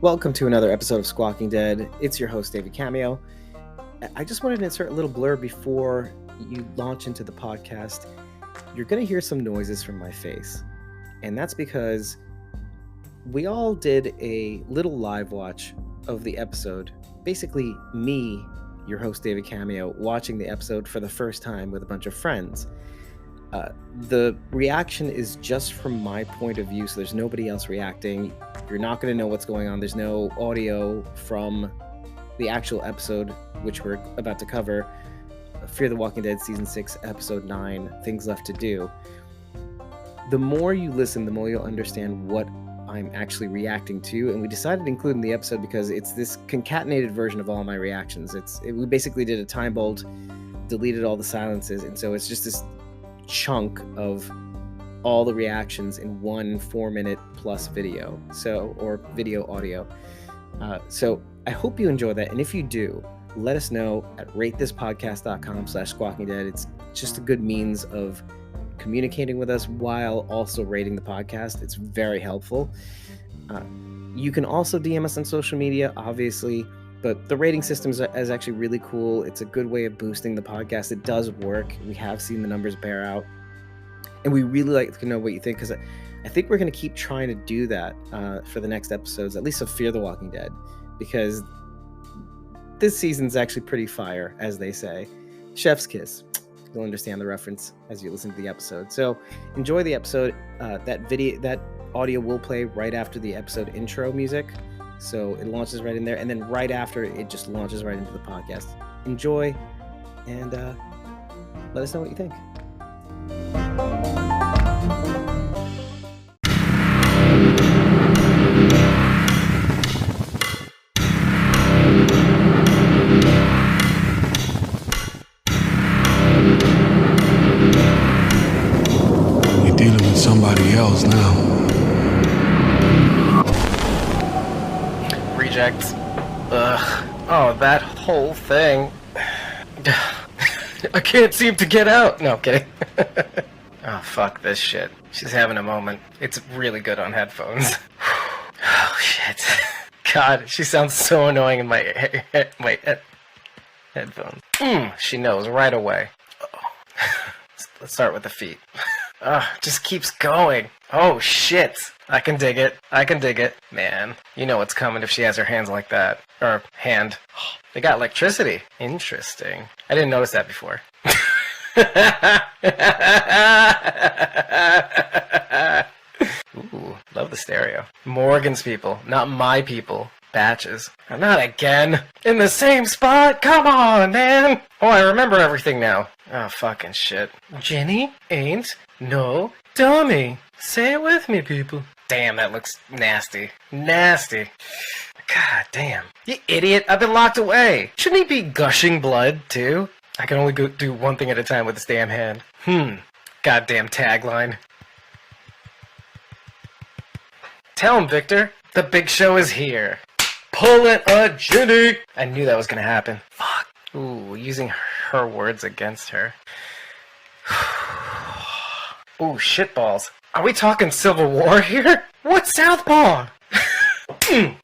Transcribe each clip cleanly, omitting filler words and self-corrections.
Welcome to another episode of Squawking Dead. It's your host, David Cameo. I just wanted to insert a little blurb before you launch into the podcast. You're going to hear some noises from my face. And that's because we all did a little live watch of the episode. Basically, me, your host, David Cameo, watching the episode for the first time with a bunch of friends. The reaction is just from my point of view, so there's nobody else reacting. You're not going to know what's going on. There's no audio from the actual episode, which we're about to cover. Fear the Walking Dead Season 6, Episode 9, Things Left to Do. The more you listen, the more you'll understand what I'm actually reacting to, and we decided to include in the episode because it's this concatenated version of all my reactions. We basically did a time bolt, deleted all the silences, and so it's just this chunk of all the reactions in one 4-minute plus video, or video audio. So I hope you enjoy that, and if you do, let us know at ratethispodcast.com/squawkingdead. It's just a good means of communicating with us while also rating the podcast. It's very helpful. You can also DM us on social media, obviously, but the rating system is actually really cool. It's a good way of boosting the podcast. It does work. We have seen the numbers bear out. And we really like to know what you think, because I think we're going to keep trying to do that for the next episodes, at least of Fear the Walking Dead, because this season's actually pretty fire, as they say. Chef's kiss. You'll understand the reference as you listen to the episode. So enjoy the episode. That audio will play right after the episode intro music. So it launches right in there, and then right after it just launches right into the podcast. Enjoy, and let us know what you think. We're dealing with somebody else now. Rejects. Ugh. Oh, that whole thing. I can't seem to get out. No, I'm kidding. Oh, fuck this shit. She's having a moment. It's really good on headphones. Oh, shit. God, she sounds so annoying in my headphones. She knows right away. Let's start with the feet. Just keeps going. Oh, shit. I can dig it. Man, you know what's coming if she has her hands like that. Or hand. They got electricity. Interesting. I didn't notice that before. Ooh, love the stereo. Morgan's people, not my people. Batches. Not again. In the same spot? Come on, man. Oh, I remember everything now. Oh, fucking shit. Jenny ain't no dummy. Say it with me, people. Damn, that looks nasty. Nasty. God damn. You idiot. I've been locked away. Shouldn't he be gushing blood, too? I can only do one thing at a time with this damn hand. Goddamn tagline. Tell him, Victor. The big show is here. Pulling a Jenny. I knew that was gonna happen. Fuck. Ooh, using her words against her. Ooh, shitballs. Are we talking Civil War here? What's Southpaw?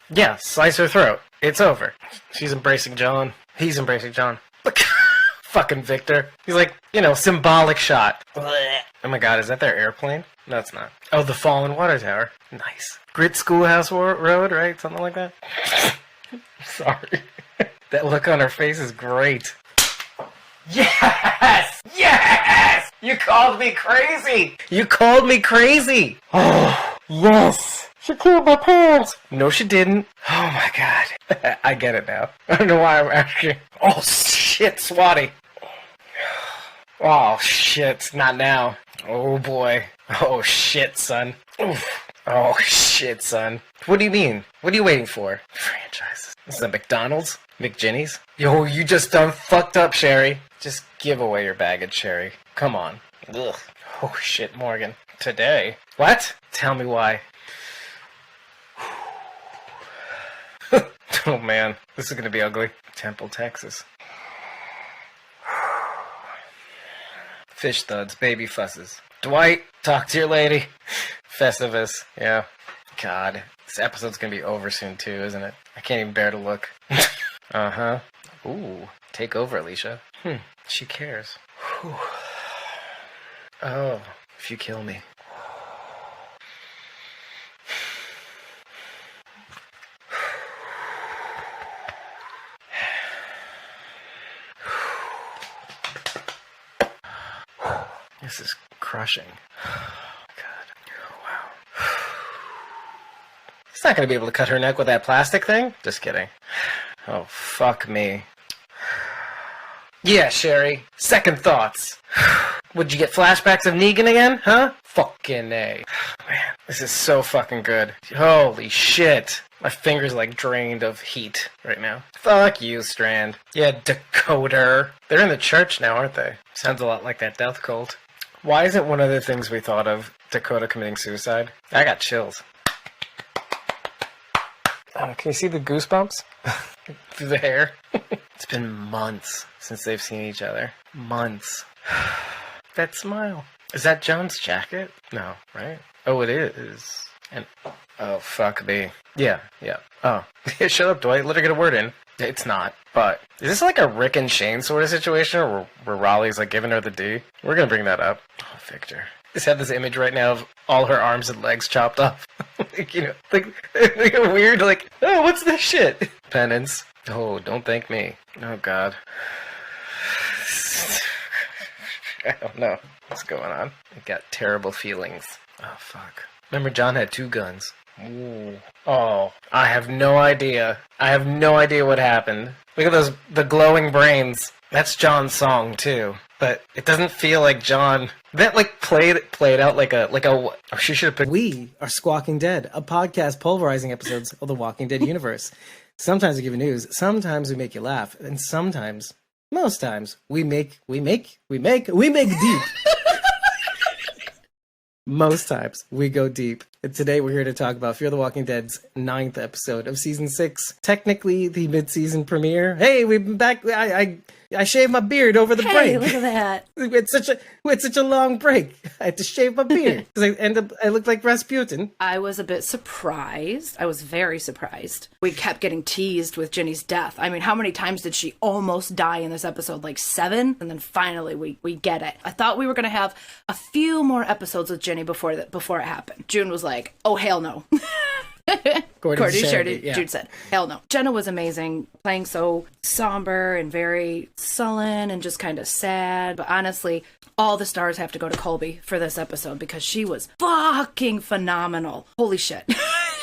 Yeah, slice her throat. It's over. She's embracing John. He's embracing John. Look. Fucking Victor. He's like, symbolic shot. Oh my god, is that their airplane? No, it's not. Oh, the fallen water tower. Nice. Grit Schoolhouse Road, right? Something like that? Sorry. That look on her face is great. Yes! Yes! You called me crazy! Oh, yes! She killed my parents! No, she didn't. Oh my god. I get it now. I don't know why I'm asking. Oh, shit, Swatty. Oh, shit, not now. Oh, boy. Oh, shit, son. Oof. Oh, shit, son. What do you mean? What are you waiting for? Franchises. This is a McDonald's? McJinny's? Yo, you just done fucked up, Sherry. Just give away your baggage, Sherry. Come on. Ugh. Oh, shit, Morgan. Today? What? Tell me why. Oh, man. This is gonna be ugly. Temple, Texas. Fish thuds, baby fusses. Dwight, talk to your lady. Festivus, yeah. God. This episode's gonna be over soon too, isn't it? I can't even bear to look. Uh-huh. Ooh, take over, Alicia. She cares. Whew. Oh, if you kill me. This is crushing. God. Oh, wow. He's not gonna be able to cut her neck with that plastic thing? Just kidding. Oh, fuck me. Yeah, Sherry. Second thoughts. Would you get flashbacks of Negan again, huh? Fucking A. Man, this is so fucking good. Holy shit. My finger's like drained of heat right now. Fuck you, Strand. Yeah, decoder. They're in the church now, aren't they? Sounds a lot like that death cult. Why isn't one of the things we thought of Dakota committing suicide? I got chills. Can you see the goosebumps? Through the hair? It's been months since they've seen each other. Months. That smile. Is that John's jacket? No, right? Oh, it is. And oh, fuck me. Yeah. Oh. Shut up, Dwight. Let her get a word in. It's not. But is this like a Rick and Shane sort of situation where Raleigh's like giving her the D? We're gonna bring that up. Oh, Victor. Just have this image right now of all her arms and legs chopped off. like a weird, like, oh, what's this shit? Penance. Oh, don't thank me. Oh, God. I don't know what's going on. I got terrible feelings. Oh, fuck. Remember, John had 2 guns. Ooh. Oh, I have no idea. I have no idea what happened. Look at the glowing brains. That's John's song, too. But it doesn't feel like John. That like played out like a. Oh, she should have picked. We are Squawking Dead, a podcast pulverizing episodes of the Walking Dead universe. Sometimes we give you news, sometimes we make you laugh, and sometimes, most times, we make deep. Most times we go deep. And today we're here to talk about Fear the Walking Dead's 9th episode of season 6. Technically the mid-season premiere. Hey, we've been back. I shaved my beard over the break. Hey, look at that. We had such a long break. I had to shave my beard because I looked like Rasputin. I was a bit surprised. I was very surprised. We kept getting teased with Ginny's death. I mean, how many times did she almost die in this episode? Like 7? And then finally we get it. I thought we were going to have a few more episodes with Ginny before it happened. June was like, oh, hell no. Courtney shared it. Yeah. Jude said, hell no. Jenna was amazing, playing so somber and very sullen and just kind of sad. But honestly, all the stars have to go to Colby for this episode because she was fucking phenomenal. Holy shit.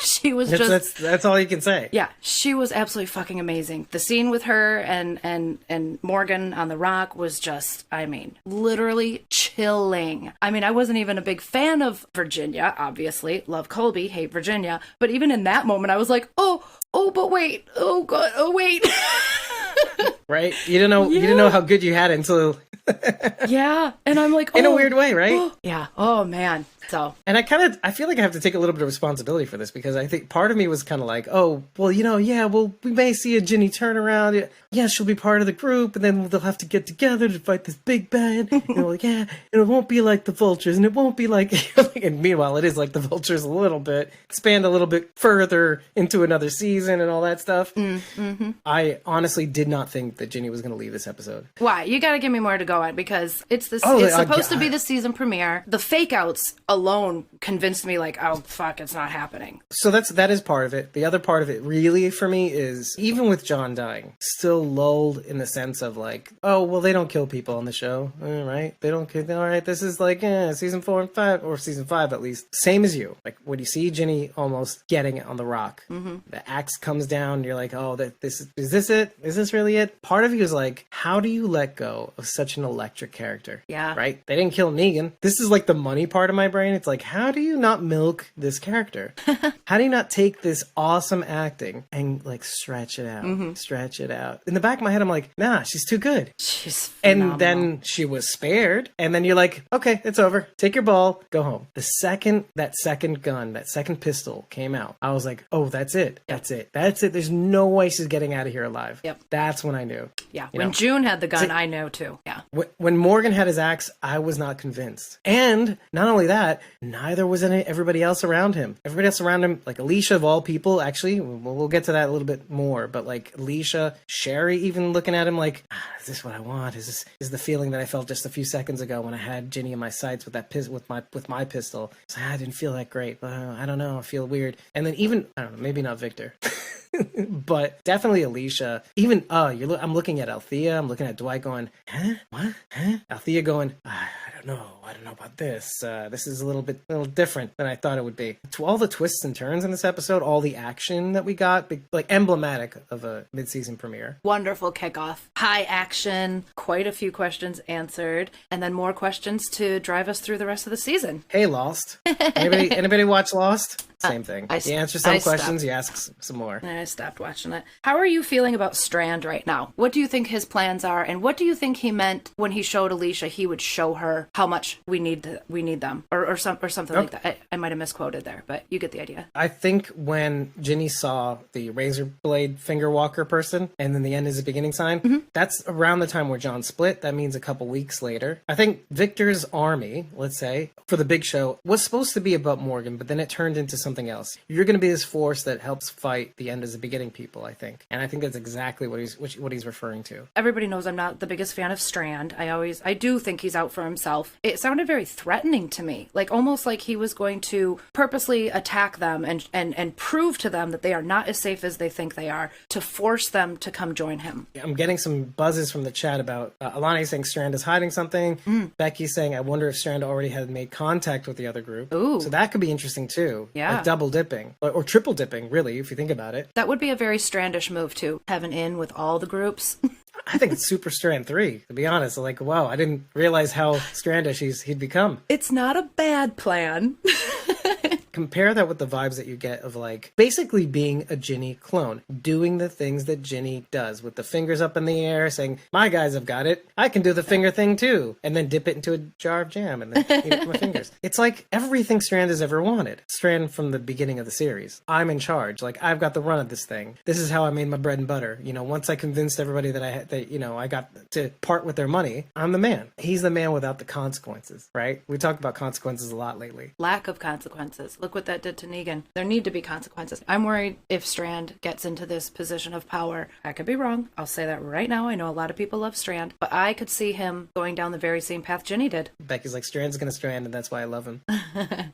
She was that's all you can say. Yeah, she was absolutely fucking amazing. The scene with her and Morgan on the rock was just, I mean, literally chilling. I mean, I wasn't even a big fan of Virginia, obviously. Love Colby, hate Virginia. But even in that moment, I was like, oh, but wait. Oh, God, oh, wait. Right? You didn't know how good you had it until... Yeah, and I'm like, in a weird way, right? Yeah. Oh, man. So, and I feel like I have to take a little bit of responsibility for this because I think part of me was kind of like, oh, well, we may see a Ginny turnaround. Yeah, she'll be part of the group, and then they'll have to get together to fight this big bad. Like, yeah, and it won't be like the Vultures, and it won't be like, and meanwhile, it is like the Vultures a little bit, expand a little bit further into another season and all that stuff. Mm-hmm. I honestly did not think that Ginny was going to leave this episode. Why? You got to give me more to go on because it's supposed to be the season premiere. The fake outs alone convinced me like, oh fuck, it's not happening. So that is part of it. The other part of it really for me is even with John dying, still lulled in the sense of like, oh well, they don't kill people on the show, all right? They don't kill. All right, this is like season 4 and 5 or season 5 at least. Same as you. Like when you see Ginny almost getting it on the rock, the axe comes down. You're like, oh, is this it? Is this really it? Part of you is like, how do you let go of such an electric character? Yeah. Right. They didn't kill Negan. This is like the money part of my brain. It's like, how do you not milk this character? How do you not take this awesome acting and like stretch it out, stretch it out? In the back of my head, I'm like, nah, she's too good. She's phenomenal. And then she was spared. And then you're like, okay, it's over. Take your ball, go home. The second that second pistol came out, I was like, oh, that's it. That's it. That's it. There's no way she's getting out of here alive. Yep. That's when I knew. Yeah. When June had the gun, I know too. Yeah. When Morgan had his axe, I was not convinced. And not only that, neither was everybody else around him. Everybody else around him, like Alicia of all people, actually, we'll get to that a little bit more, but like Alicia, Sherry even looking at him like, is this what I want? Is the feeling that I felt just a few seconds ago when I had Ginny in my sights with that with my pistol? So I didn't feel that great, but I don't know, I feel weird. And then even, I don't know, maybe not Victor. But definitely Alicia. Even I'm looking at Althea. I'm looking at Dwight going, huh? What? Huh? Althea going, I don't know about this. This is a little different than I thought it would be. To all the twists and turns in this episode, all the action that we got, like emblematic of a mid-season premiere. Wonderful kickoff. High action, quite a few questions answered, and then more questions to drive us through the rest of the season. Hey, Lost. Anybody watch Lost? Same thing. You answer some questions, you ask some more. I stopped watching it. How are you feeling about Strand right now? What do you think his plans are, and what do you think he meant when he showed Alicia he would show her how much we need them, or something like that? I might have misquoted there, but you get the idea. I think when Ginny saw the razor blade finger walker person, and then the end is a beginning sign, that's around the time where John split. That means a couple weeks later. I think Victor's army, let's say, for the big show, was supposed to be about Morgan, but then it turned into something else. You're going to be this force that helps fight the end as a beginning people, I think. And I think that's exactly what he's referring to. Everybody knows I'm not the biggest fan of Strand. I do think he's out for himself. It sounded very threatening to me, like almost like he was going to purposely attack them and prove to them that they are not as safe as they think they are, to force them to come join him. I'm getting some buzzes from the chat about Alani saying Strand is hiding something. Becky saying, I wonder if Strand already had made contact with the other group. Ooh. So that could be interesting too. Yeah. Like double dipping or triple dipping, really, if you think about it. That would be a very Strandish move to have an in with all the groups. I think it's Super Strand 3, to be honest. Like, wow, I didn't realize how Strandish he'd become. It's not a bad plan. Compare that with the vibes that you get of, like, basically being a Ginny clone, doing the things that Ginny does, with the fingers up in the air, saying, my guys have got it, I can do the finger thing too, and then dip it into a jar of jam and then eat it with my fingers. It's like everything Strand has ever wanted. Strand from the beginning of the series. I'm in charge. Like, I've got the run of this thing. This is how I made my bread and butter. You know, once I convinced everybody that I got to part with their money, I'm the man. He's the man without the consequences, right? We talk about consequences a lot lately. Lack of consequences. Look what that did to Negan. There need to be consequences. I'm worried if Strand gets into this position of power. I could be wrong. I'll say that right now. I know a lot of people love Strand, but I could see him going down the very same path Ginny did. Becky's like, Strand's gonna strand, and that's why I love him.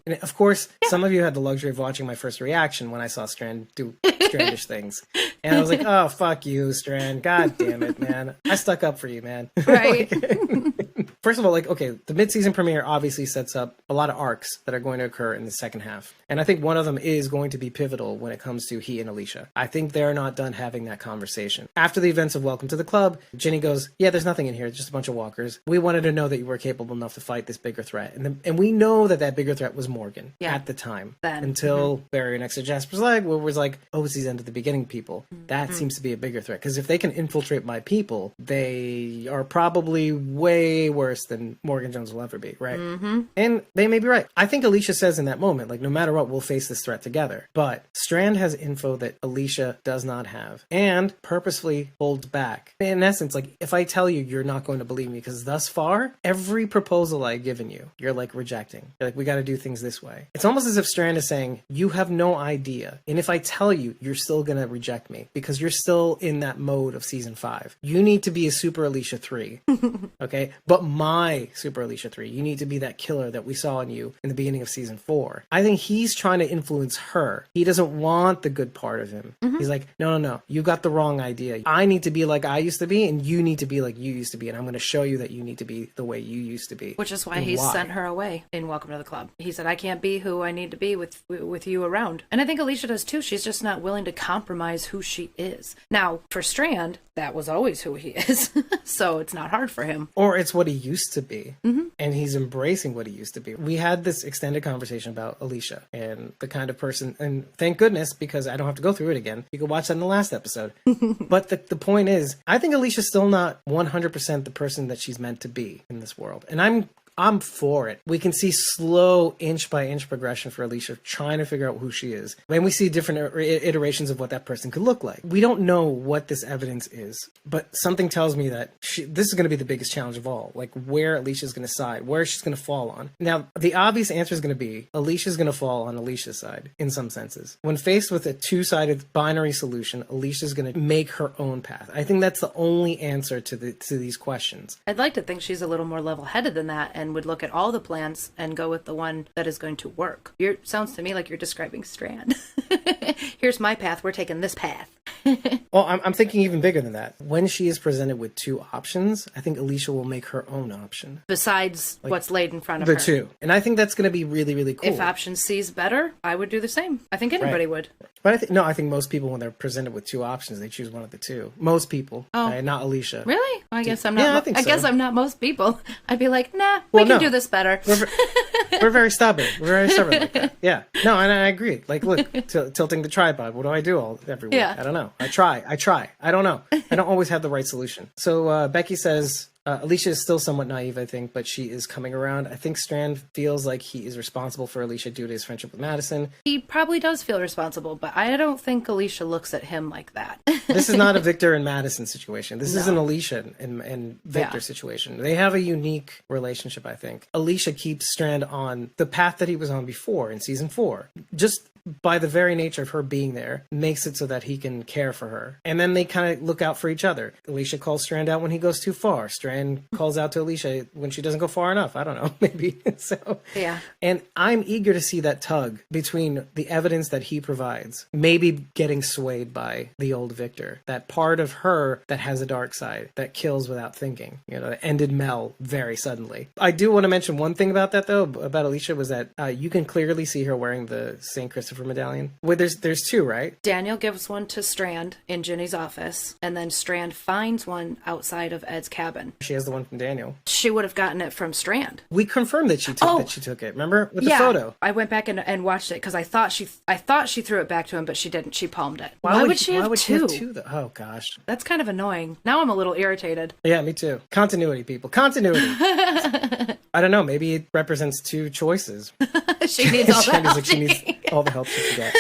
And of course, some of you had the luxury of watching my first reaction when I saw Strand do Strandish things. And I was like, oh, fuck you, Strand. God damn it, man. I stuck up for you, man. Right. First of all, like, okay, the mid-season premiere obviously sets up a lot of arcs that are going to occur in the second half. And I think one of them is going to be pivotal when it comes to he and Alicia. I think they're not done having that conversation. After the events of Welcome to the Club, Ginny goes, yeah, there's nothing in here. It's just a bunch of walkers. We wanted to know that you were capable enough to fight this bigger threat. And we know that bigger threat was Morgan at the time. Then. Until Barry next to Jasper's leg, where it was like, oh, it's these end of the beginning people. That seems to be a bigger threat. Because if they can infiltrate my people, they are probably way worse than Morgan Jones will ever be, right? And they may be right. I think Alicia says in that moment, like, no matter what, we'll face this threat together. But Strand has info that Alicia does not have and purposefully holds back. In essence, like, if I tell you, you're not going to believe me, because thus far, every proposal I've given you, you're like rejecting. You're like, we got to do things this way. It's almost as if Strand is saying, you have no idea. And if I tell you, you're still going to reject me because you're still in that mode of season 5. You need to be a Super Alicia 3. Okay? But my Super Alicia 3, you need to be that killer that we saw in you in the beginning of season 4. I think he's trying to influence her. He doesn't want the good part of him. He's like, no, you got the wrong idea. I need to be like I used to be, and you need to be like you used to be, and I'm going to show you that you need to be the way you used to be. Which is why he sent her away in Welcome to the Club. He said, I can't be who I need to be with you around. And I think Alicia does too. She's just not willing to compromise who she is. Now, for Strand, that was always who he is. So it's not hard for him. Or it's what he used to be. And he's embracing what he used to be. We had this extended conversation about Alicia and the kind of person, and thank goodness, because I don't have to go through it again. You can watch that in the last episode. But the point is, I think Alicia's still not 100% the person that she's meant to be in this world. And I'm I'm for it. We can see slow inch by inch progression for Alicia trying to figure out who she is. When we see different iterations of what that person could look like. We don't know what this evidence is, but something tells me that this is going to be the biggest challenge of all. Like where Alicia's going to side, where she's going to fall on. Now, the obvious answer is going to be Alicia's going to fall on Alicia's side in some senses. When faced with a two-sided binary solution, Alicia's going to make her own path. I think that's the only answer to these questions. I'd like to think she's a little more level-headed than that and would look at all the plans and go with the one that is going to work. Sounds to me like you're describing Strand. Here's my path. We're taking this path. Well, I'm thinking even bigger than that. When she is presented with two options, I think Alicia will make her own option. Besides what's laid in front of her. The two. And I think that's going to be really, really cool. If option C is better, I would do the same. I think anybody would. But I think most people, when they're presented with two options, they choose one of the two. Most people. Not Alicia. Really? I guess I'm not. Yeah, I guess I'm not most people. I'd be like, nah, we can do this better. We're very stubborn. We're very stubborn like that. Yeah. No, and I agree. Like, look, tilting the tripod. What do I do every week? Yeah. I don't know. I try. I don't know. I don't always have the right solution. So Becky says, Alicia is still somewhat naive, I think, but she is coming around. I think Strand feels like he is responsible for Alicia due to his friendship with Madison. He probably does feel responsible, but I don't think Alicia looks at him like that. This is not a Victor and Madison situation. This is an Alicia and Victor situation. They have a unique relationship, I think. Alicia keeps Strand on the path that he was on before in season 4. Just by the very nature of her being there, makes it so that he can care for her. And then they kind of look out for each other. Alicia calls Strand out when he goes too far. Strand calls out to Alicia when she doesn't go far enough. I don't know, maybe. Yeah. And I'm eager to see that tug between the evidence that he provides, maybe getting swayed by the old Victor. That part of her that has a dark side, that kills without thinking. That ended Mel very suddenly. I do want to mention one thing about that, though, about Alicia, was that you can clearly see her wearing the St. Christopher medallion. Well, there's two, right? Daniel gives one to Strand in Ginny's office, and then Strand finds one outside of Ed's cabin. She has the one from Daniel. She would have gotten it from Strand. We confirmed that she took it. Remember with the photo? I went back and watched it because I thought she threw it back to him, but she didn't. She palmed it. Why would she have two? Oh gosh, that's kind of annoying. Now I'm a little irritated. Yeah, me too. Continuity, people. Continuity. I don't know. Maybe it represents two choices. She needs all the help. She needs all the help she can get.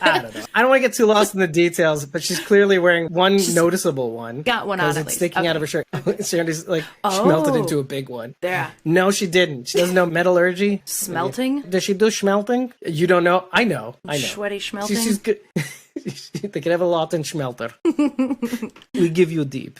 I don't know. I don't want to get too lost in the details, but she's clearly wearing one noticeable one. Got one on at least. Because it's sticking out of her shirt. Sandy's like, she melted into a big one. Yeah. No, she didn't. She doesn't know metallurgy. Smelting? Does she do schmelting? You don't know? I know. Sweaty schmelting? She's good. They can have a lot in schmelter. We give you deep.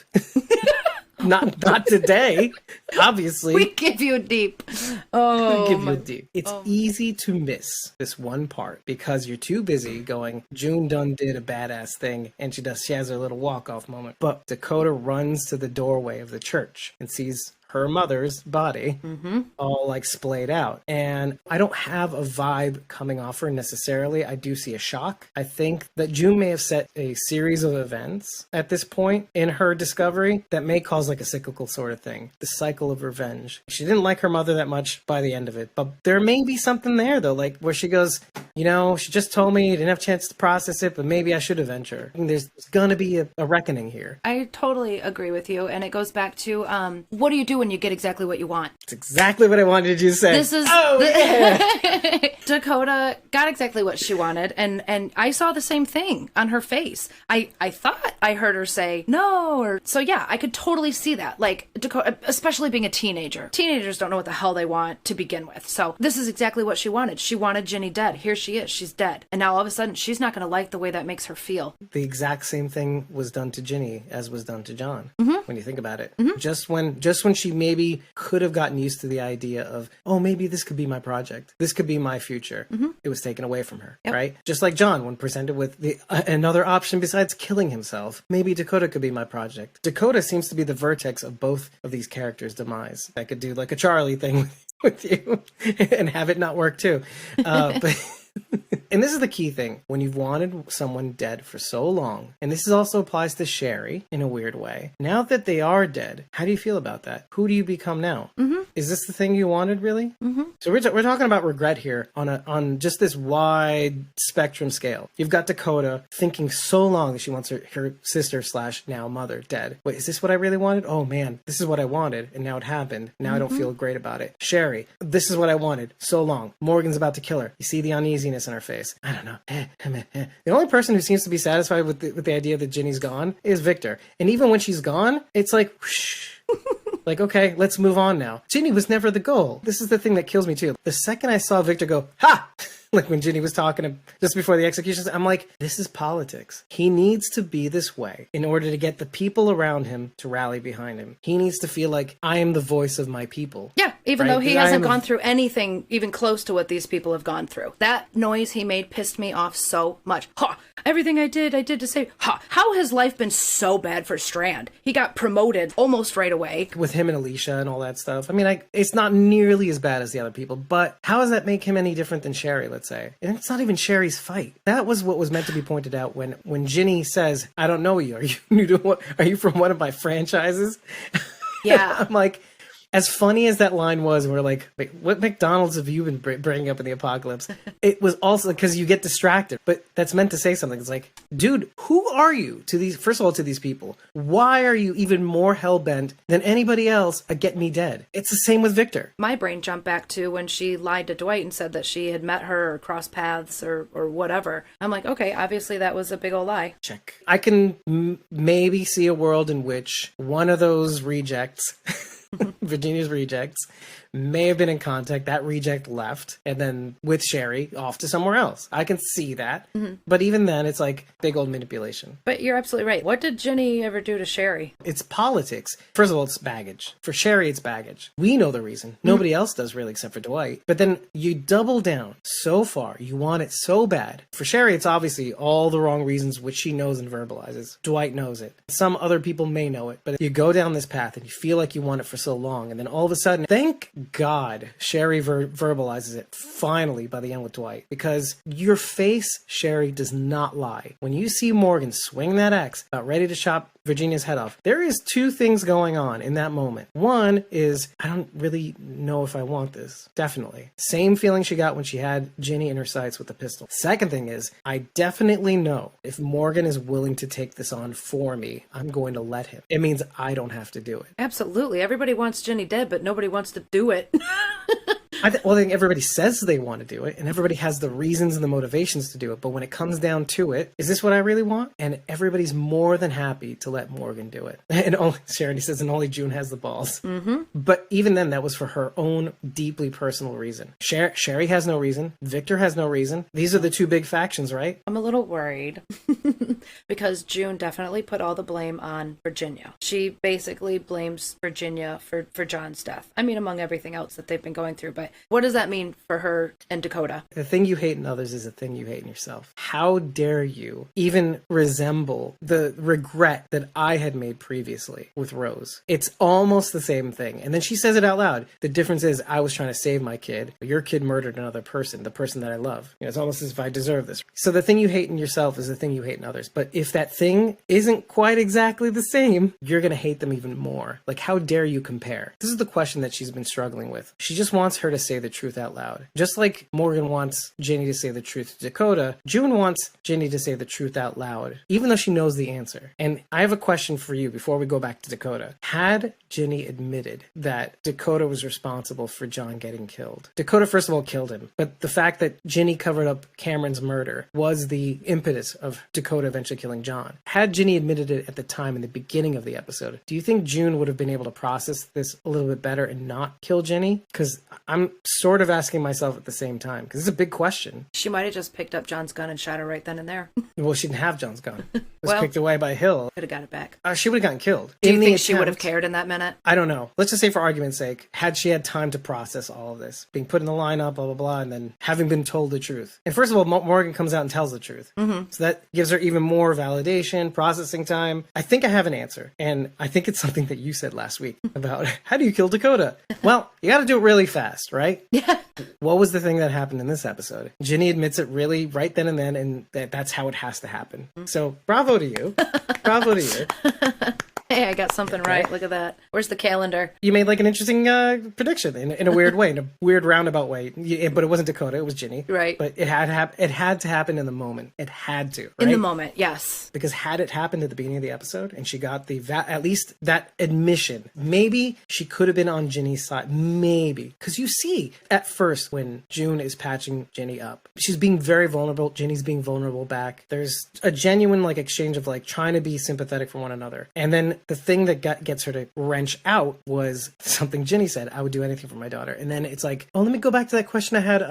Not today, obviously. We give you deep. Oh, we give you deep. It's easy to miss this one part because you're too busy going, June done did a badass thing, and she has her little walk-off moment. But Dakota runs to the doorway of the church and sees her mother's body all like splayed out. And I don't have a vibe coming off her necessarily. I do see a shock. I think that June may have set a series of events at this point in her discovery that may cause like a cyclical sort of thing. The cycle of revenge. She didn't like her mother that much by the end of it, but there may be something there though, like where she goes, she just told me, didn't have a chance to process it, but maybe I should avenge her. I mean, there's gonna be a reckoning here. I totally agree with you. And it goes back to, what do you do when you get exactly what you want? It's exactly what I wanted you to say. Dakota got exactly what she wanted, and I saw the same thing on her face. I thought I heard her say no, so yeah, I could totally see that. Like Dakota, especially being a teenager. Teenagers don't know what the hell they want to begin with. So this is exactly what she wanted. She wanted Ginny dead. Here she is. She's dead. And now all of a sudden she's not going to like the way that makes her feel. The exact same thing was done to Ginny as was done to John. When you think about it. Just when she maybe could have gotten used to the idea of, oh, maybe this could be my project. This could be my future. It was taken away from her, right? Just like John, when presented with another option besides killing himself, maybe Dakota could be my project. Dakota seems to be the vertex of both of these characters' demise. I could do like a Charlie thing with you and have it not work too. But And this is the key thing. When you've wanted someone dead for so long, and this also applies to Sherry in a weird way, now that they are dead, how do you feel about that? Who do you become now? Mm-hmm. Is this the thing you wanted, really? Mm-hmm. So we're talking about regret here on just this wide spectrum scale. You've got Dakota thinking so long that she wants her sister / now mother dead. Wait, is this what I really wanted? Oh man, this is what I wanted, and now it happened. Now I don't feel great about it. Sherry, this is what I wanted so long. Morgan's about to kill her. You see the uneasiness in her face. I don't know. The only person who seems to be satisfied with the idea that Ginny's gone is Victor. And even when she's gone, it's like, whoosh. Like, okay, let's move on now. Ginny was never the goal. This is the thing that kills me too. The second I saw Victor go, ha! Like when Ginny was talking just before the executions, I'm like, this is politics. He needs to be this way in order to get the people around him to rally behind him. He needs to feel like I am the voice of my people. Yeah, even right? though he hasn't gone through anything even close to what these people have gone through. That noise he made pissed me off so much. Ha! Everything I did to save. Ha! How has life been so bad for Strand? He got promoted almost right away. With him and Alicia and all that stuff. I mean, it's not nearly as bad as the other people, but how does that make him any different than Sherry, let's say? And it's not even Sherry's fight. That was what was meant to be pointed out when Ginny says, I don't know you. Are you new to what? Are you from one of my franchises? Yeah. I'm like, as funny as that line was, we're like, wait, what McDonald's have you been bringing up in the apocalypse? It was also because you get distracted, but that's meant to say something. It's like, dude, who are you to these? First of all, to these people, why are you even more hell-bent than anybody else at get me dead? It's the same with Victor. My brain jumped back to when she lied to Dwight and said that she had met her or crossed paths or whatever. I'm like, okay, obviously that was a big old lie. Check. I can maybe see a world in which one of those rejects Virginia's rejects may have been in contact. That reject left, and then with Sherry off to somewhere else. I can see that. Mm-hmm. But even then, it's like big old manipulation. But you're absolutely right. What did Ginny ever do to Sherry? It's politics. First of all, it's baggage. For Sherry, it's baggage. We know the reason. Nobody else does really except for Dwight. But then you double down so far. You want it so bad. For Sherry, it's obviously all the wrong reasons, which she knows and verbalizes. Dwight knows it. Some other people may know it. But you go down this path and you feel like you want it for so long. And then all of a sudden, thank God, Sherry verbalizes it finally by the end with Dwight. Because your face, Sherry, does not lie. When you see Morgan swing that axe, about ready to chop Virginia's head off, there is two things going on in that moment. One is, I don't really know if I want this. Definitely. Same feeling she got when she had Ginny in her sights with the pistol. Second thing is, I definitely know if Morgan is willing to take this on for me, I'm going to let him. It means I don't have to do it. Absolutely. Everybody wants Ginny dead, but nobody wants to do it. I think everybody says they want to do it, and everybody has the reasons and the motivations to do it. But when it comes down to it, is this what I really want? And everybody's more than happy to let Morgan do it. And only Sharon says, and only June has the balls. Mm-hmm. But even then, that was for her own deeply personal reason. Sherry has no reason. Victor has no reason. These are the two big factions, right? I'm a little worried because June definitely put all the blame on Virginia. She basically blames Virginia for John's death. I mean, among everything else that they've been going through, but what does that mean for her and Dakota? The thing you hate in others is the thing you hate in yourself. How dare you even resemble the regret that I had made previously with Rose? It's almost the same thing. And then she says it out loud. The difference is I was trying to save my kid. Your kid murdered another person, the person that I love. It's almost as if I deserve this. So the thing you hate in yourself is the thing you hate in others. But if that thing isn't quite exactly the same, you're going to hate them even more. Like, how dare you compare? This is the question that she's been struggling with. She just wants her to say the truth out loud. Just like Morgan wants Ginny to say the truth to Dakota, June wants Ginny to say the truth out loud, even though she knows the answer. And I have a question for you before we go back to Dakota. Had Ginny admitted that Dakota was responsible for John getting killed? Dakota, first of all, killed him. But the fact that Ginny covered up Cameron's murder was the impetus of Dakota eventually killing John. Had Ginny admitted it at the time in the beginning of the episode, do you think June would have been able to process this a little bit better and not kill Ginny? Because I'm sort of asking myself at the same time, because it's a big question. She might have just picked up John's gun and shot her right then and there. Well, she didn't have John's gun. It was picked away by Hill. Could have got it back. She would have gotten killed. Do you think she would have cared in that minute? it. I don't know. Let's just say, for argument's sake, had she had time to process all of this, being put in the lineup, blah, blah, blah, and then having been told the truth. And first of all, Morgan comes out and tells the truth. So that gives her even more validation, processing time. I think I have an answer. And I think it's something that you said last week about how do you kill Dakota? Well, you got to do it really fast, right? Yeah. What was the thing that happened in this episode? Ginny admits it really right then and then, and that's how it has to happen. So bravo to you. Bravo to you. Hey, I got something right. Look at that. Where's the calendar? You made like an interesting prediction in a weird way, in a weird roundabout way. But it wasn't Dakota, it was Ginny. Right. But it had to happen in the moment. It had to, right? In the moment, yes. Because had it happened at the beginning of the episode and she got at least that admission, maybe she could have been on Ginny's side. Maybe. Because you see at first when June is patching Ginny up, she's being very vulnerable. Ginny's being vulnerable back. There's a genuine like exchange of like trying to be sympathetic for one another. And then the thing that gets her to wrench out was something Ginny said, I would do anything for my daughter. And then it's like, oh, let me go back to that question I had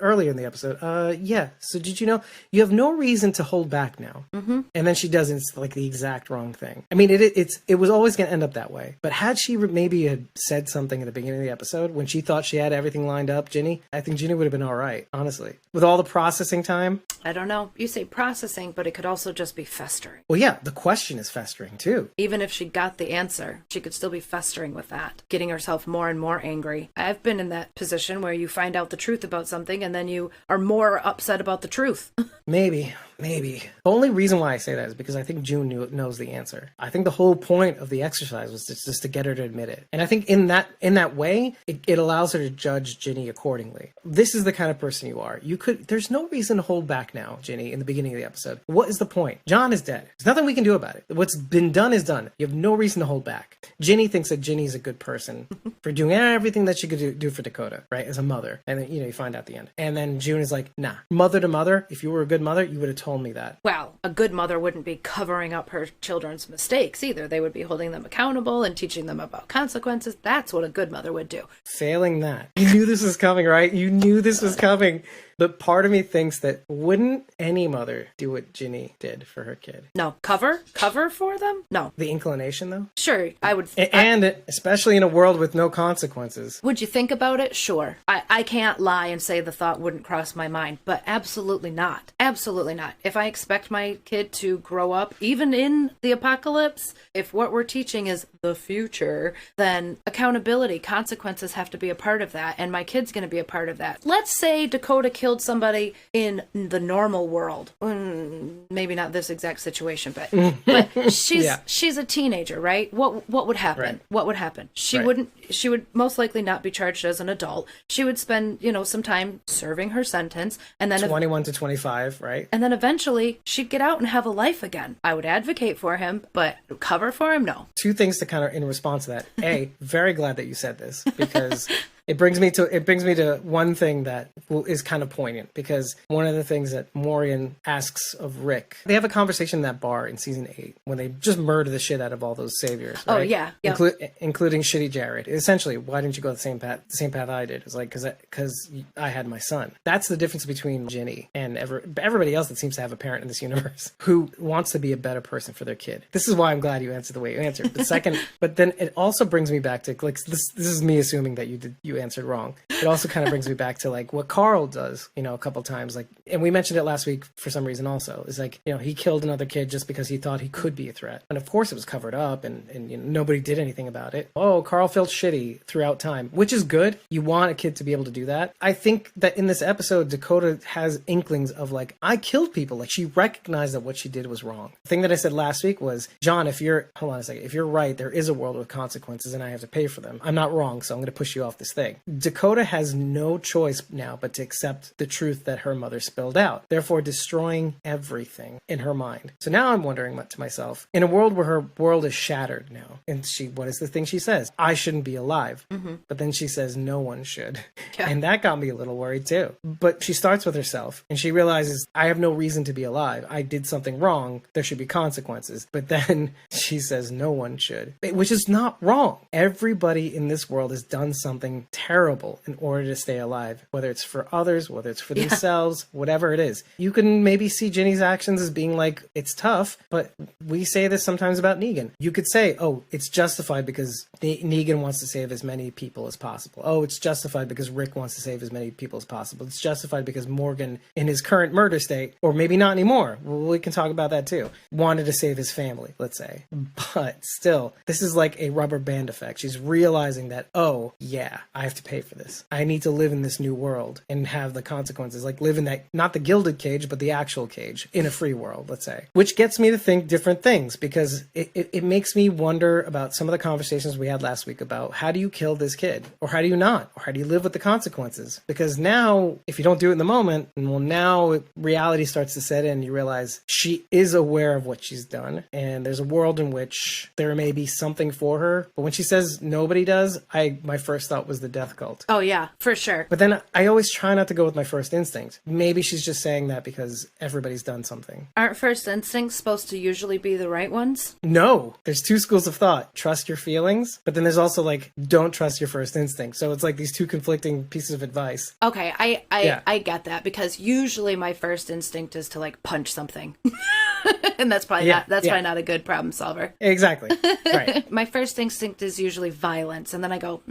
earlier in the episode. Yeah. So did you know you have no reason to hold back now? And then she does it's like the exact wrong thing. I mean, it was always going to end up that way. But had she maybe had said something at the beginning of the episode when she thought she had everything lined up, Ginny, I think Ginny would have been all right, honestly. With all the processing time. I don't know. You say processing, but it could also just be festering. Well, yeah, the question is festering too. Even if she got the answer, she could still be festering with that, getting herself more and more angry. I've been in that position where you find out the truth about something and then you are more upset about the truth. Maybe. The only reason why I say that is because I think June knows the answer. I think the whole point of the exercise was just to get her to admit it. And I think in that way, it allows her to judge Ginny accordingly. This is the kind of person you are. There's no reason to hold back now, Ginny, in the beginning of the episode. What is the point? John is dead. There's nothing we can do about it. What's been done is done. You have no reason to hold back. Ginny thinks that Ginny's a good person for doing everything that she could do for Dakota, right? As a mother. And then, you find out the end. And then June is like, nah, mother to mother, if you were a good mother, you would have told me that. Well, a good mother wouldn't be covering up her children's mistakes either. They would be holding them accountable and teaching them about consequences. That's what a good mother would do. Failing that. You knew this was coming, right? You knew this was coming. But part of me thinks that wouldn't any mother do what Ginny did for her kid? No. Cover for them? No. The inclination, though? Sure, I would. And especially in a world with no consequences. Would you think about it? Sure. I can't lie and say the thought wouldn't cross my mind, but absolutely not. Absolutely not. If I expect my kid to grow up, even in the apocalypse, if what we're teaching is the future, then accountability, consequences have to be a part of that, and my kid's going to be a part of that. Let's say Dakota killed somebody in the normal world. Maybe not this exact situation, but she's a teenager, right? What would happen? Right. What would happen? She would most likely not be charged as an adult. She would spend, some time serving her sentence, and then 21 to 25, right? And then eventually she'd get out and have a life again. I would advocate for him, but cover for him, no. Two things to kind of in response to that. A, very glad that you said this because it brings me to one thing that is kind of poignant, because one of the things that Morgan asks of Rick, they have a conversation in that bar in season 8 when they just murder the shit out of all those saviors. Right? Oh yeah, including shitty Jared. Essentially, why didn't you go the same path I did? It's like because I had my son. That's the difference between Ginny and everybody else that seems to have a parent in this universe who wants to be a better person for their kid. This is why I'm glad you answered the way you answered. But then it also brings me back to like this is me assuming that you answered wrong. It also kind of brings me back to like what Carl does, a couple times, like, and we mentioned it last week for some reason also, is like, he killed another kid just because he thought he could be a threat. And of course it was covered up and nobody did anything about it. Oh, Carl felt shitty throughout time, which is good. You want a kid to be able to do that. I think that in this episode, Dakota has inklings of like, I killed people. Like she recognized that what she did was wrong. The thing that I said last week was, John, hold on a second. If you're right, there is a world with consequences and I have to pay for them. I'm not wrong, so I'm going to push you off this thing. Dakota has no choice now but to accept the truth that her mother spilled out, therefore destroying everything in her mind. So now I'm wondering to myself, in a world where her world is shattered now, and what is the thing she says? I shouldn't be alive. Mm-hmm. But then she says no one should. Yeah. And that got me a little worried too. But she starts with herself and she realizes, I have no reason to be alive. I did something wrong. There should be consequences. But then she says no one should, which is not wrong. Everybody in this world has done something terrible in order to stay alive, whether it's for others, whether it's for themselves, whatever it is. You can maybe see Ginny's actions as being like, it's tough, but we say this sometimes about Negan. You could say, oh, it's justified because Negan wants to save as many people as possible. Oh, it's justified because Rick wants to save as many people as possible. It's justified because Morgan, in his current murder state, or maybe not anymore, we can talk about that too, wanted to save his family, let's say. But still, this is like a rubber band effect. She's realizing that, oh, yeah, I have to pay for this. I need to live in this new world and have the consequences, like live in that, not the gilded cage, but the actual cage in a free world, let's say. Which gets me to think different things, because it makes me wonder about some of the conversations we had last week about how do you kill this kid? Or how do you not? Or how do you live with the consequences? Because now, if you don't do it in the moment, well, now reality starts to set in. You realize she is aware of what she's done, and there's a world in which there may be something for her. But when she says nobody does, my first thought was the death cult. Oh, yeah, for sure. But then I always try not to go with my first instinct. Maybe she's just saying that because everybody's done something. Aren't first instincts supposed to usually be the right ones? No, there's two schools of thought. Trust your feelings, but then there's also like, don't trust your first instinct. So it's like these two conflicting pieces of advice. Okay, I get that, because usually my first instinct is to like punch something. And that's probably probably not a good problem solver. Exactly. Right. My first instinct is usually violence, and then I go,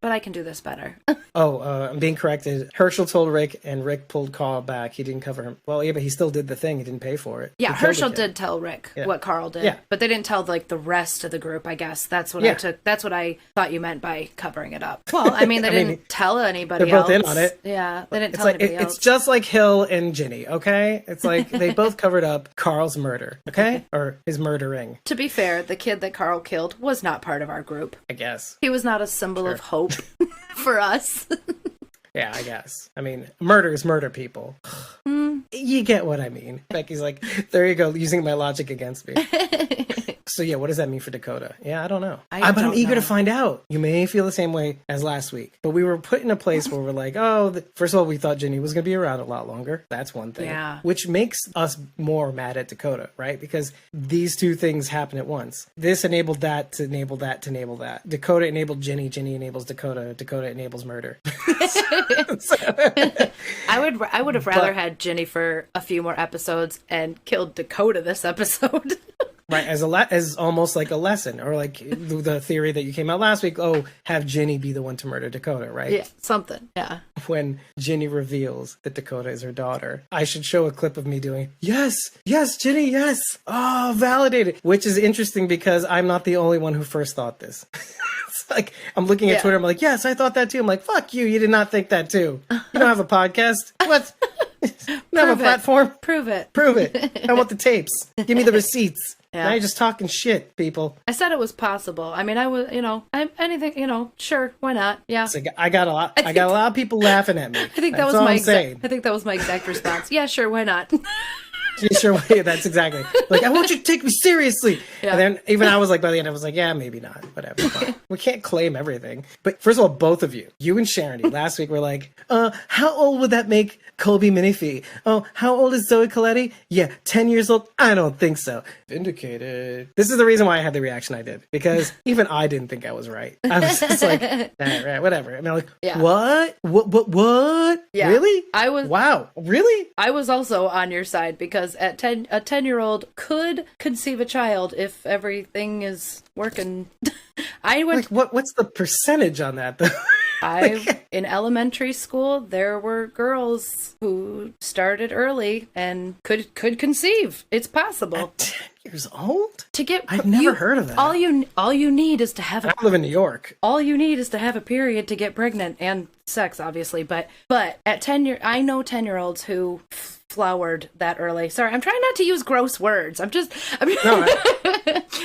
but I can do this better. I'm being corrected. Herschel told Rick, and Rick pulled Carl back. He didn't cover him. Well, yeah, but he still did the thing. He didn't pay for it. Yeah, Herschel did tell Rick what Carl did. Yeah. But they didn't tell like the rest of the group, I guess. That's what I took. That's what I thought you meant by covering it up. Well, I mean, they didn't tell anybody they're else. both in on it. Yeah, they didn't tell anybody else. It's just like Hill and Ginny, okay? It's like they both covered up Carl's murder, okay? Or his murdering. To be fair, the kid that Carl killed was not part of our group. I guess. He was not a symbol of hope for us. Yeah, I guess. I mean, murder is murder, people. You get what I mean. Becky's like, there you go, using my logic against me. So yeah, what does that mean for Dakota? Yeah, I don't know. But I'm eager to find out. You may feel the same way as last week, but we were put in a place where we're like, first of all, we thought Ginny was going to be around a lot longer. That's one thing. Yeah. Which makes us more mad at Dakota, right? Because these two things happen at once. This enabled that to enable that to enable that. Dakota enabled Ginny. Ginny enables Dakota. Dakota enables murder. I would have rather had Ginny for a few more episodes and killed Dakota this episode. Right, as almost like a lesson, or like the theory that you came out last week. Oh, have Ginny be the one to murder Dakota, right? Yeah, something. Yeah. When Ginny reveals that Dakota is her daughter, I should show a clip of me doing yes, Ginny, yes. Oh, validated. Which is interesting because I'm not the only one who first thought this. It's like I'm looking at Twitter. I'm like, yes, I thought that too. I'm like, fuck you. You did not think that too. You don't have a podcast. What? You don't have a platform. Prove it. I want the tapes. Give me the receipts. Yeah. Now you're just talking shit, people. I said it was possible. I mean, I was, anything, sure, why not? Yeah. Like, I got a lot of people laughing at me. I think that was my exact response. Yeah, sure, why not? Sure, that's exactly. Like, I want you to take me seriously. Yeah. And then even I was like, by the end, I was like, yeah, maybe not. Whatever. Fine. We can't claim everything. But first of all, both of you and Sharon, last week were like, how old would that make Colby Minifee? Oh, how old is Zoe Colletti? Yeah, 10 years old? I don't think so. Vindicated. This is the reason why I had the reaction I did. Because even I didn't think I was right. I was just like, right, whatever. And I'm like, what? What? Yeah. Really? Wow. Really? I was also on your side because a 10-year-old could conceive a child if everything is working. What's the percentage on that though? In elementary school, there were girls who started early and could conceive. It's possible. At 10 years old? I've never heard of that. All you need is to have. I live in New York. All you need is to have a period to get pregnant and sex, obviously. But at 10 I know 10-year-olds who flowered that early. Sorry, I'm trying not to use gross words.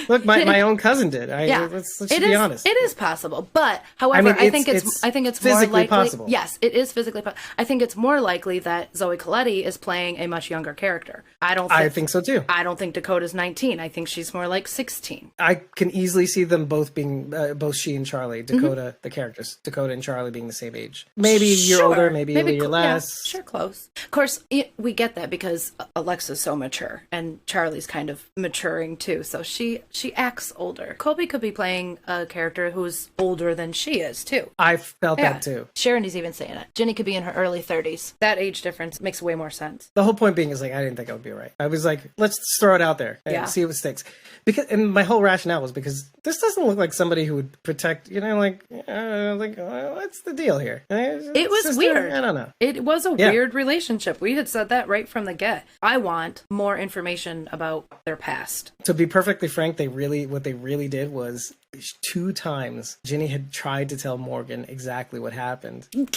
Look, my own cousin did. Let's be honest. It is possible, but however, I think it's physically more likely. Possible. Yes, it is physically possible. I think it's more likely that Zoe Colletti is playing a much younger character. I think so too. I don't think Dakota's 19. I think she's more like 16. I can easily see them both being both she and Charlie, Dakota, the characters, Dakota and Charlie being the same age. Maybe a year older, maybe a year less. Yeah, sure, close. Of course, we get that because Alexa's so mature and Charlie's kind of maturing too. So she acts older. Colby could be playing a character who's older than she is too. I felt that too. Sharon is even saying it. Jenny could be in her early 30s. That age difference makes way more sense. The whole point being is like, I didn't think it would be right. I was like, let's throw it out there and see what sticks. And my whole rationale was because this doesn't look like somebody who would protect, what's the deal here? It was weird. I don't know. It was a weird relationship. We had said that right from the get. I want more information about their past. To be perfectly frank, what they really did was 2 times Ginny had tried to tell Morgan exactly what happened. And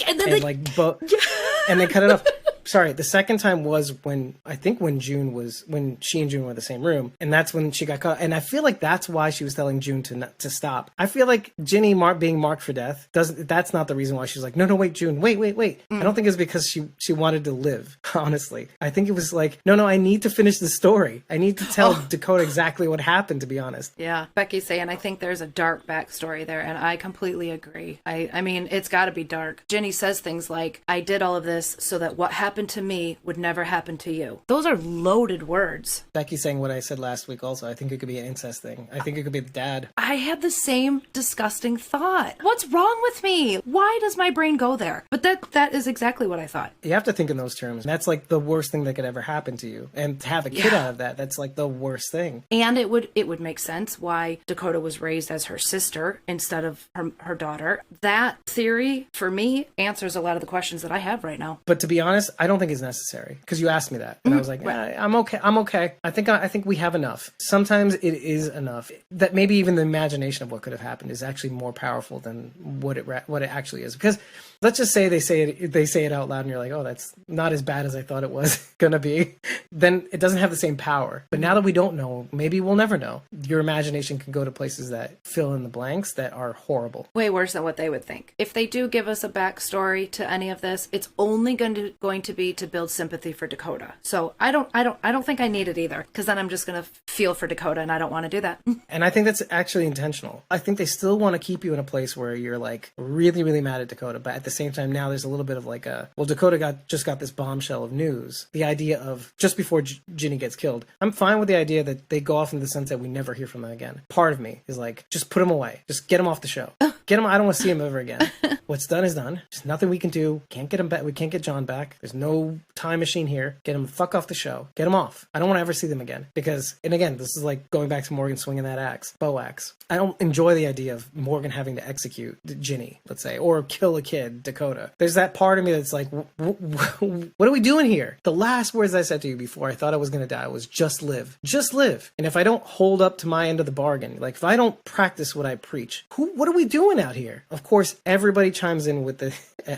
they cut it off. Sorry, the second time was when she and June were in the same room, and that's when she got caught. And I feel like that's why she was telling June to stop. I feel like Ginny being marked for death that's not the reason why she's like, no, wait, June, wait. I don't think it's because she wanted to live, honestly. I think it was like, no, I need to finish the story. I need to tell Dakota exactly what happened, to be honest. Yeah, Becky's saying, I think there's a dark backstory there, and I completely agree. I mean, it's got to be dark. Ginny says things like, I did all of this so that what happened to me would never happen to you. Those are loaded words. Becky's saying what I said last week also. I think it could be an incest thing. I think it could be the dad. I had the same disgusting thought. What's wrong with me? Why does my brain go there? But that is exactly what I thought. You have to think in those terms. That's like the worst thing that could ever happen to you. And to have a kid out of that's like the worst thing. And it would make sense why Dakota was raised as her sister instead of her daughter. That theory, for me, answers a lot of the questions that I have right now. But to be honest, I don't think it's necessary, because you asked me that, and I was like, I'm okay. I think we have enough. Sometimes it is enough. That maybe even the imagination of what could have happened is actually more powerful than what it actually is. Because let's just say they say it out loud, and you're like, oh, that's not as bad as I thought it was gonna be. Then it doesn't have the same power. But now that we don't know, maybe we'll never know. Your imagination can go to places that fill in the blanks that are horrible. Way worse than what they would think. If they do give us a backstory to any of this, it's only going to be to build sympathy for Dakota. So I don't think I need it either, because then I'm just going to feel for Dakota, and I don't want to do that. And I think that's actually intentional. I think they still want to keep you in a place where you're like really, really mad at Dakota, but at the same time now there's a little bit of like Dakota just got this bombshell of news. The idea of just before Ginny gets killed. I'm fine with the idea that they go off into the sunset, we never hear from them again. Part of me is like, just put him away. Just get him off the show. Get him. I don't want to see him ever again. What's done is done. There's nothing we can do. Can't get him back. We can't get John back. There's no time machine here. Get him the fuck off the show. Get him off. I don't want to ever see them again. Because, and again, this is like going back to Morgan swinging that bow axe. I don't enjoy the idea of Morgan having to execute Ginny, let's say, or kill a kid, Dakota. There's that part of me that's like, what are we doing here? The last words I said to you before I thought I was going to die was just live. Just live. And if I don't hold up to my end of the bargain, like if I don't practice what I preach, what are we doing out here? Of course, everybody chimes in with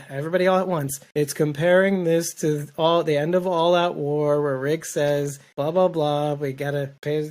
everybody all at once. It's comparing this to the end of All Out War, where Rick says, blah, blah, blah, we gotta pay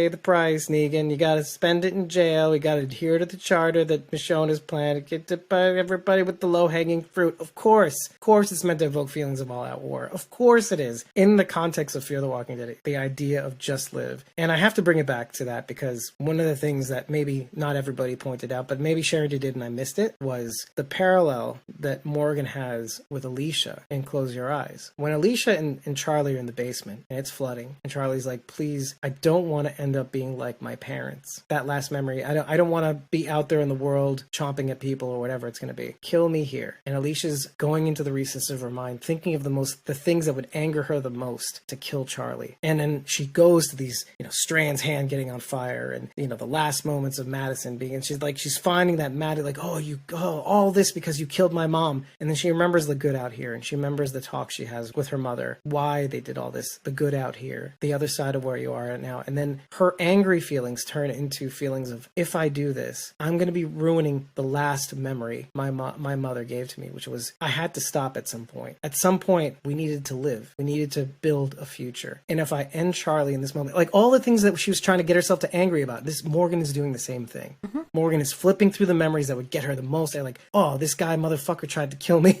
the price, Negan, you gotta spend it in jail, we gotta adhere to the charter that Michonne has planned, get to everybody with the low-hanging fruit. Of course it's meant to evoke feelings of All Out War. Of course it is. In the context of Fear the Walking Dead, the idea of just live. And I have to bring it back to that, because one of the things that maybe not everybody pointed out, but maybe Sharon did and I missed it, was the parallel that Morgan has with Alicia in Close Your Eyes. When Alicia and Charlie are in the basement and it's flooding, and Charlie's like, please, I don't want to end up being like my parents. That last memory, I don't want to be out there in the world chomping at people or whatever it's going to be. Kill me here. And Alicia's going into the recesses of her mind, thinking of the things that would anger her the most to kill Charlie. And then she goes to these, Strand's hand getting on fire, and, the last moments of Madison being, and she's finding that Maddie, like, all this because you killed my mom. And then she remembers the good out here, and she remembers the talk she has with her mother, why they did all this, the good out here, the other side of where you are right now. And then her angry feelings turn into feelings of, if I do this, I'm going to be ruining the last memory my mother gave to me, which was, I had to stop at some point. At some point, we needed to live. We needed to build a future. And if I end Charlie in this moment, like all the things that she was trying to get herself to angry about, Morgan is doing the same thing. Mm-hmm. Morgan is flipping through the memories that would get her the most. They're like, oh, this guy motherfucker tried to kill me.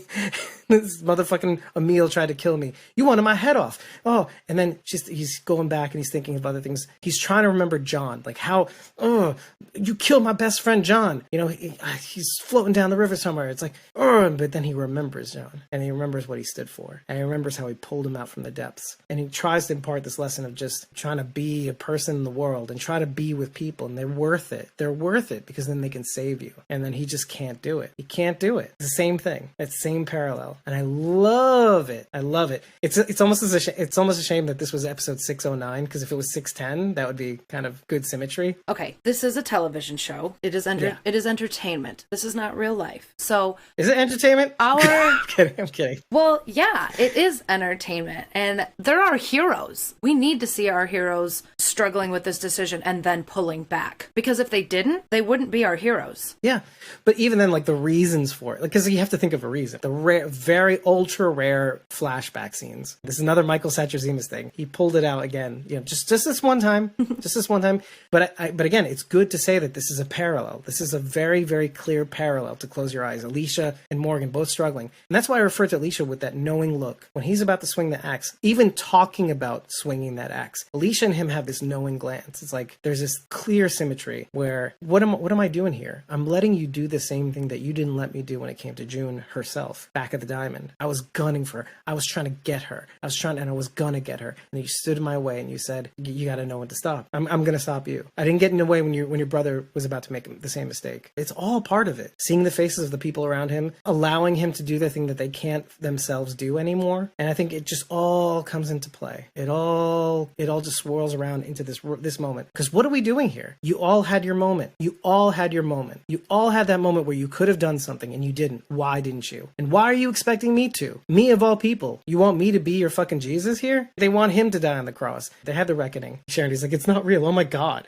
This motherfucking Emil tried to kill me. You wanted my head off. Oh, and then he's going back and he's thinking of other things. He's trying to remember John, like how, oh, you killed my best friend John. You know, he's floating down the river somewhere. It's like, oh, but then he remembers John, and he remembers what he stood for, and he remembers how he pulled him out from the depths, and he tries to impart this lesson of just trying to be a person in the world and try to be with people, and they're worth it. They're worth it because then they can save you. And then he just can't do it. He can't do it. It's the same thing. That same parallel, and I love it. I love it. It's almost a shame that this was episode 609, because if it was 610, that would be kind of good symmetry. Okay, this is a television show. It is it is entertainment. This is not real life. So is it entertainment? I'm kidding. Well, yeah, it is entertainment, and there are heroes. We need to see our heroes struggling with this decision and then pulling back, because if they didn't, they wouldn't be our heroes. Yeah, but even then, like the reasons for it, because you have to think of a reason. The rare, very ultra rare flashback scenes. This is another Michael Satrazemis thing. He pulled it out again, you know, just this one time, just this one time. But again, it's good to say that this is a parallel. This is a very, very clear parallel to Close Your Eyes. Alicia and Morgan both struggling, and that's why I refer to Alicia with that knowing look when he's about to swing the axe. Even talking about swinging that axe, Alicia and him have this knowing glance. It's like there's this clear symmetry where what am I doing here? I'm letting you do the same thing that you didn't let me do when it came to June herself back at the Diamond. I was gunning for her. I was trying to get her. I was gonna get her. And you stood in my way and you said, you got to know when to stop. I'm gonna stop you. I didn't get in the way when your brother was about to make the same mistake. It's all part of it. Seeing the faces of the people around him, allowing him to do the thing that they can't themselves do anymore. And I think it just all comes into play. It all just swirls around into this moment. Because what are we doing here? You all had your moment. You all had your moment. You all had that moment where you could have done something and you didn't. Why didn't you? And why are you expecting me to? Me of all people. You want me to be your fucking Jesus here? They want him to die on the cross. They had the reckoning. Charity's like, it's not real. Oh my God.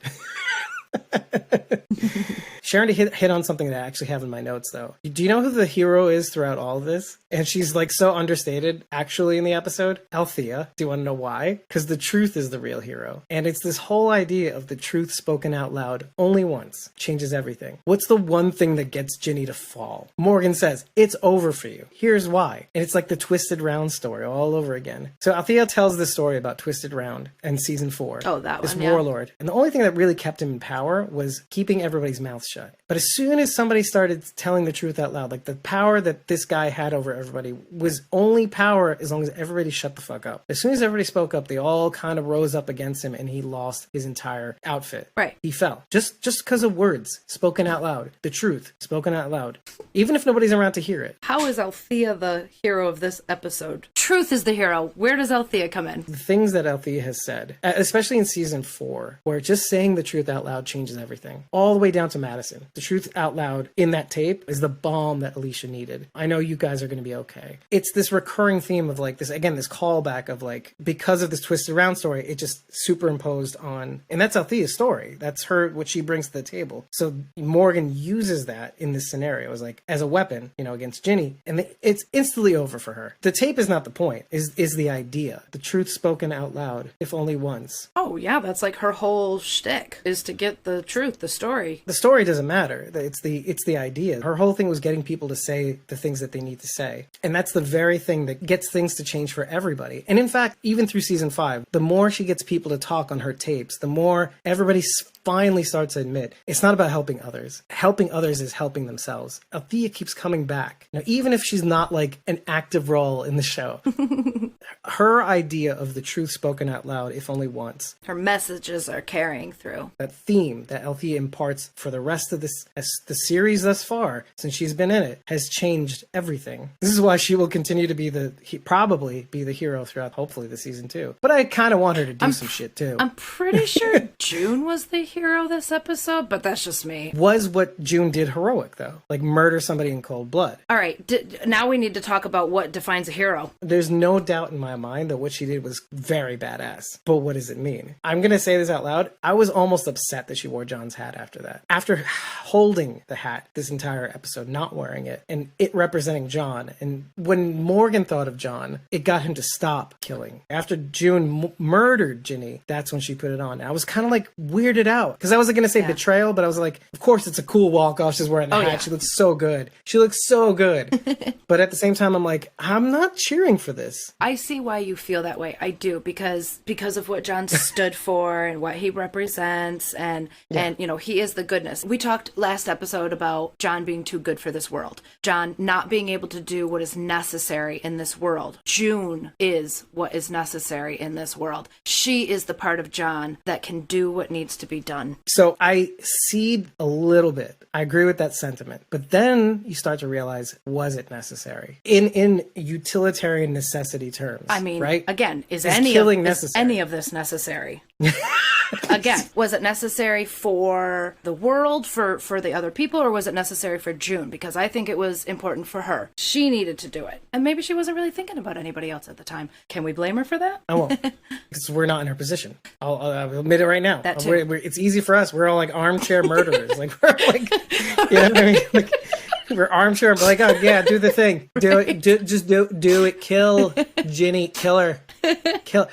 Sharon hit on something that I actually have in my notes, though. Do you know who the hero is throughout all of this? And she's like so understated, actually, in the episode. Althea. Do you want to know why? Because the truth is the real hero. And it's this whole idea of the truth spoken out loud only once changes everything. What's the one thing that gets Ginny to fall? Morgan says, it's over for you. Here's why. And it's like the Twisted Round story all over again. So Althea tells this story about Twisted Round in season 4. Oh, that this one, yeah. warlord. And the only thing that really kept him in power was keeping everybody's mouth shut. But as soon as somebody started telling the truth out loud, like the power that this guy had over everybody was only power as long as everybody shut the fuck up. As soon as everybody spoke up, they all kind of rose up against him and he lost his entire outfit. Right. He fell. Just because of words spoken out loud. The truth spoken out loud. Even if nobody's around to hear it. How is Althea the hero of this episode? Truth is the hero. Where does Althea come in? The things that Althea has said, especially in season 4, where just saying the truth out loud changes everything. All the way down to Madison. The truth out loud in that tape is the balm that Alicia needed. I know you guys are going to be okay. It's this recurring theme of like this, again, this callback of like, because of this Twisted Round story, it just superimposed on, and that's Althea's story. That's her, what she brings to the table. So Morgan uses that in this scenario as a weapon, you know, against Ginny, and it's instantly over for her. The tape is not the point, is the idea. The truth spoken out loud, if only once. Oh yeah, that's like her whole shtick, is to get the truth, the story. The story doesn't matter. It's the idea. Her whole thing was getting people to say the things that they need to say. And that's the very thing that gets things to change for everybody. And in fact, even through season 5, the more she gets people to talk on her tapes, the more everybody finally starts to admit it's not about helping others. Helping others is helping themselves. Althea keeps coming back. Now, even if she's not like an active role in the show, her idea of the truth spoken out loud, if only once. Her messages are carrying through. That theme that Althea imparts for the rest of the series thus far, since she's been in it, has changed everything. This is why she will continue to be probably be the hero throughout, hopefully, the season 2. But I kind of want her to do some shit, too. I'm pretty sure June was the hero this episode, but that's just me. Was what June did heroic, though? Like murder somebody in cold blood. All right, now we need to talk about what defines a hero. There's no doubt in my mind that what she did was very badass. But what does it mean? I'm going to say this out loud. I was almost upset that she wore John's hat after that. After holding the hat this entire episode, not wearing it, and it representing John. And when Morgan thought of John, it got him to stop killing. After June murdered Ginny, that's when she put it on. I was kind of like weirded out out. Because I wasn't going to say betrayal, but I was like, of course it's a cool walk-off. She's wearing the hat. Yeah. She looks so good. She looks so good. But at the same time, I'm like, I'm not cheering for this. I see why you feel that way. I do, because of what John stood for and what he represents, and you know, he is the goodness. We talked last episode about John being too good for this world. John not being able to do what is necessary in this world. June is what is necessary in this world. She is the part of John that can do what needs to be done. So I see a little bit. I agree with that sentiment. But then you start to realize, was it necessary? In utilitarian necessity terms. I mean, right? Again, is any of this necessary? Again, was it necessary for the world, for the other people, or was it necessary for June? Because I think it was important for her. She needed to do it. And maybe she wasn't really thinking about anybody else at the time. Can we blame her for that? I won't. Because we're not in her position. I'll admit it right now. That too. It's easy for us. We're all like armchair murderers. Like, we're like, you know what I mean? Like, we're armchair, but like, oh yeah, do the thing. Do it. Just do it. Kill Ginny. Kill her. Kill.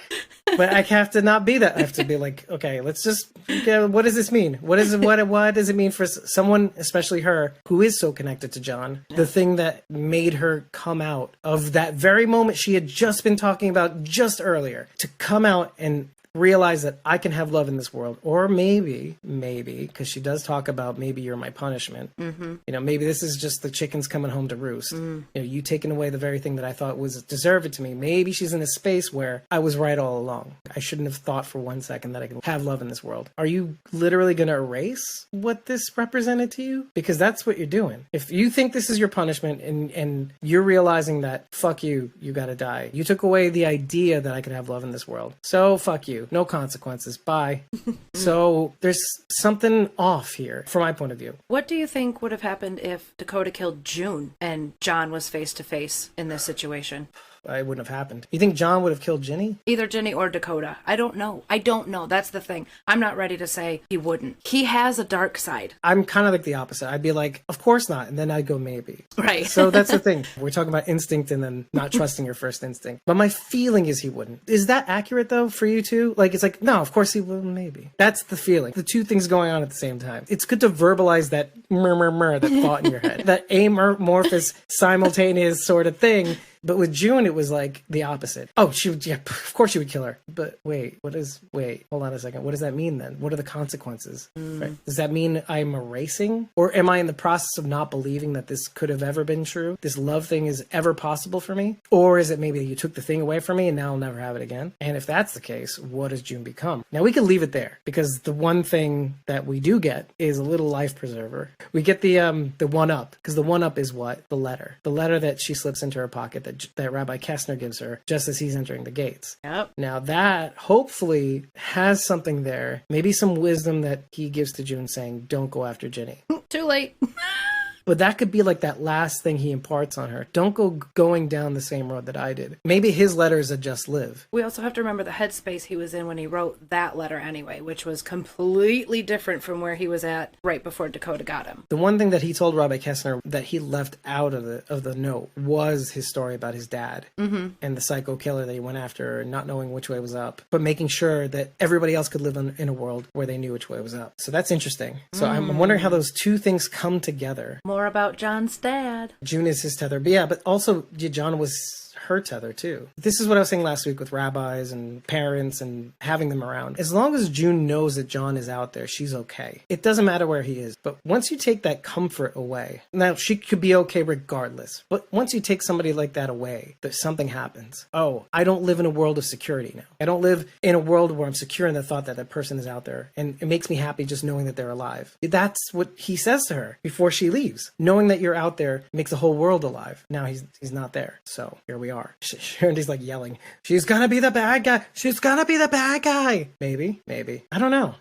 But I have to not be that. I have to be like, okay, let's just, what does this mean? What does it mean for someone, especially her, who is so connected to John? Yeah. The thing that made her come out of that very moment she had just been talking about just earlier, to come out and realize that I can have love in this world. Or maybe, because she does talk about maybe you're my punishment. Mm-hmm. You know, maybe this is just the chickens coming home to roost. Mm. You know, you taking away the very thing that I thought was deserved to me. Maybe she's in a space where I was right all along. I shouldn't have thought for 1 second that I could have love in this world. Are you literally going to erase what this represented to you? Because that's what you're doing. If you think this is your punishment and you're realizing that, fuck you, you got to die. You took away the idea that I could have love in this world. So fuck you. No consequences. Bye. So there's something off here from my point of view. What do you think would have happened if Dakota killed June and John was face to face in this situation? It wouldn't have happened. You think John would have killed Ginny? Either Ginny or Dakota. I don't know. That's the thing. I'm not ready to say he wouldn't. He has a dark side. I'm kind of like the opposite. I'd be like, of course not. And then I'd go, maybe. Right. So that's the thing. We're talking about instinct and then not trusting your first instinct. But my feeling is he wouldn't. Is that accurate, though, for you too? Like, it's like, no, of course he will, maybe. That's the feeling. The two things going on at the same time. It's good to verbalize that that thought in your head. That amorphous, simultaneous sort of thing. But with June, it was like the opposite. Oh, of course she would kill her. But wait, hold on a second. What does that mean then? What are the consequences? Right? Does that mean I'm erasing? Or am I in the process of not believing that this could have ever been true? This love thing is ever possible for me? Or is it maybe you took the thing away from me and now I'll never have it again? And if that's the case, what does June become? Now we can leave it there, because the one thing that we do get is a little life preserver. We get the one up, because the one up is what? The letter that she slips into her pocket that Rabbi Kessner gives her just as he's entering the gates. Yep. Now that hopefully has something there, maybe some wisdom that he gives to June saying, don't go after Ginny. Too late. But that could be like that last thing he imparts on her. Don't go going down the same road that I did. Maybe his letter is a just live. We also have to remember the headspace he was in when he wrote that letter anyway, which was completely different from where he was at right before Dakota got him. The one thing that he told Rabbi Kessner that he left out of the note was his story about his dad and the psycho killer that he went after, not knowing which way was up, but making sure that everybody else could live in a world where they knew which way was up. So that's interesting. So I'm wondering how those two things come together. More about John's dad. June is his tether. But yeah, but also John was her tether too. This is what I was saying last week with rabbis and parents and having them around. As long as June knows that John is out there, she's okay. It doesn't matter where he is. But once you take that comfort away, now she could be okay regardless. But once you take somebody like that away, that something happens. Oh, I don't live in a world of security now. I don't live in a world where I'm secure in the thought that that person is out there. And it makes me happy just knowing that they're alive. That's what he says to her before she leaves. Knowing that you're out there makes the whole world alive. Now he's not there. So here we are. Sharondy's like yelling, she's gonna be the bad guy. She's gonna be the bad guy. Maybe. I don't know.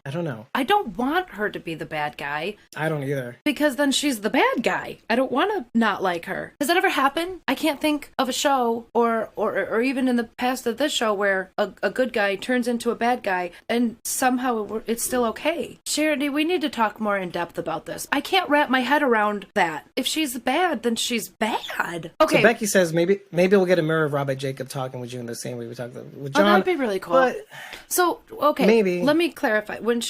I don't want her to be the bad guy. I don't either. Because then she's the bad guy. I don't want to not like her. Has that ever happened? I can't think of a show or even in the past of this show where a good guy turns into a bad guy and somehow it's still okay. Sharondy, we need to talk more in depth about this. I can't wrap my head around that. If she's bad, then she's bad. Okay. So Becky says maybe we'll get a mirror of Robert Jacob talking with June the same way we talked with Oh, John. that'd be really cool. But So, okay, maybe. let me clarify. When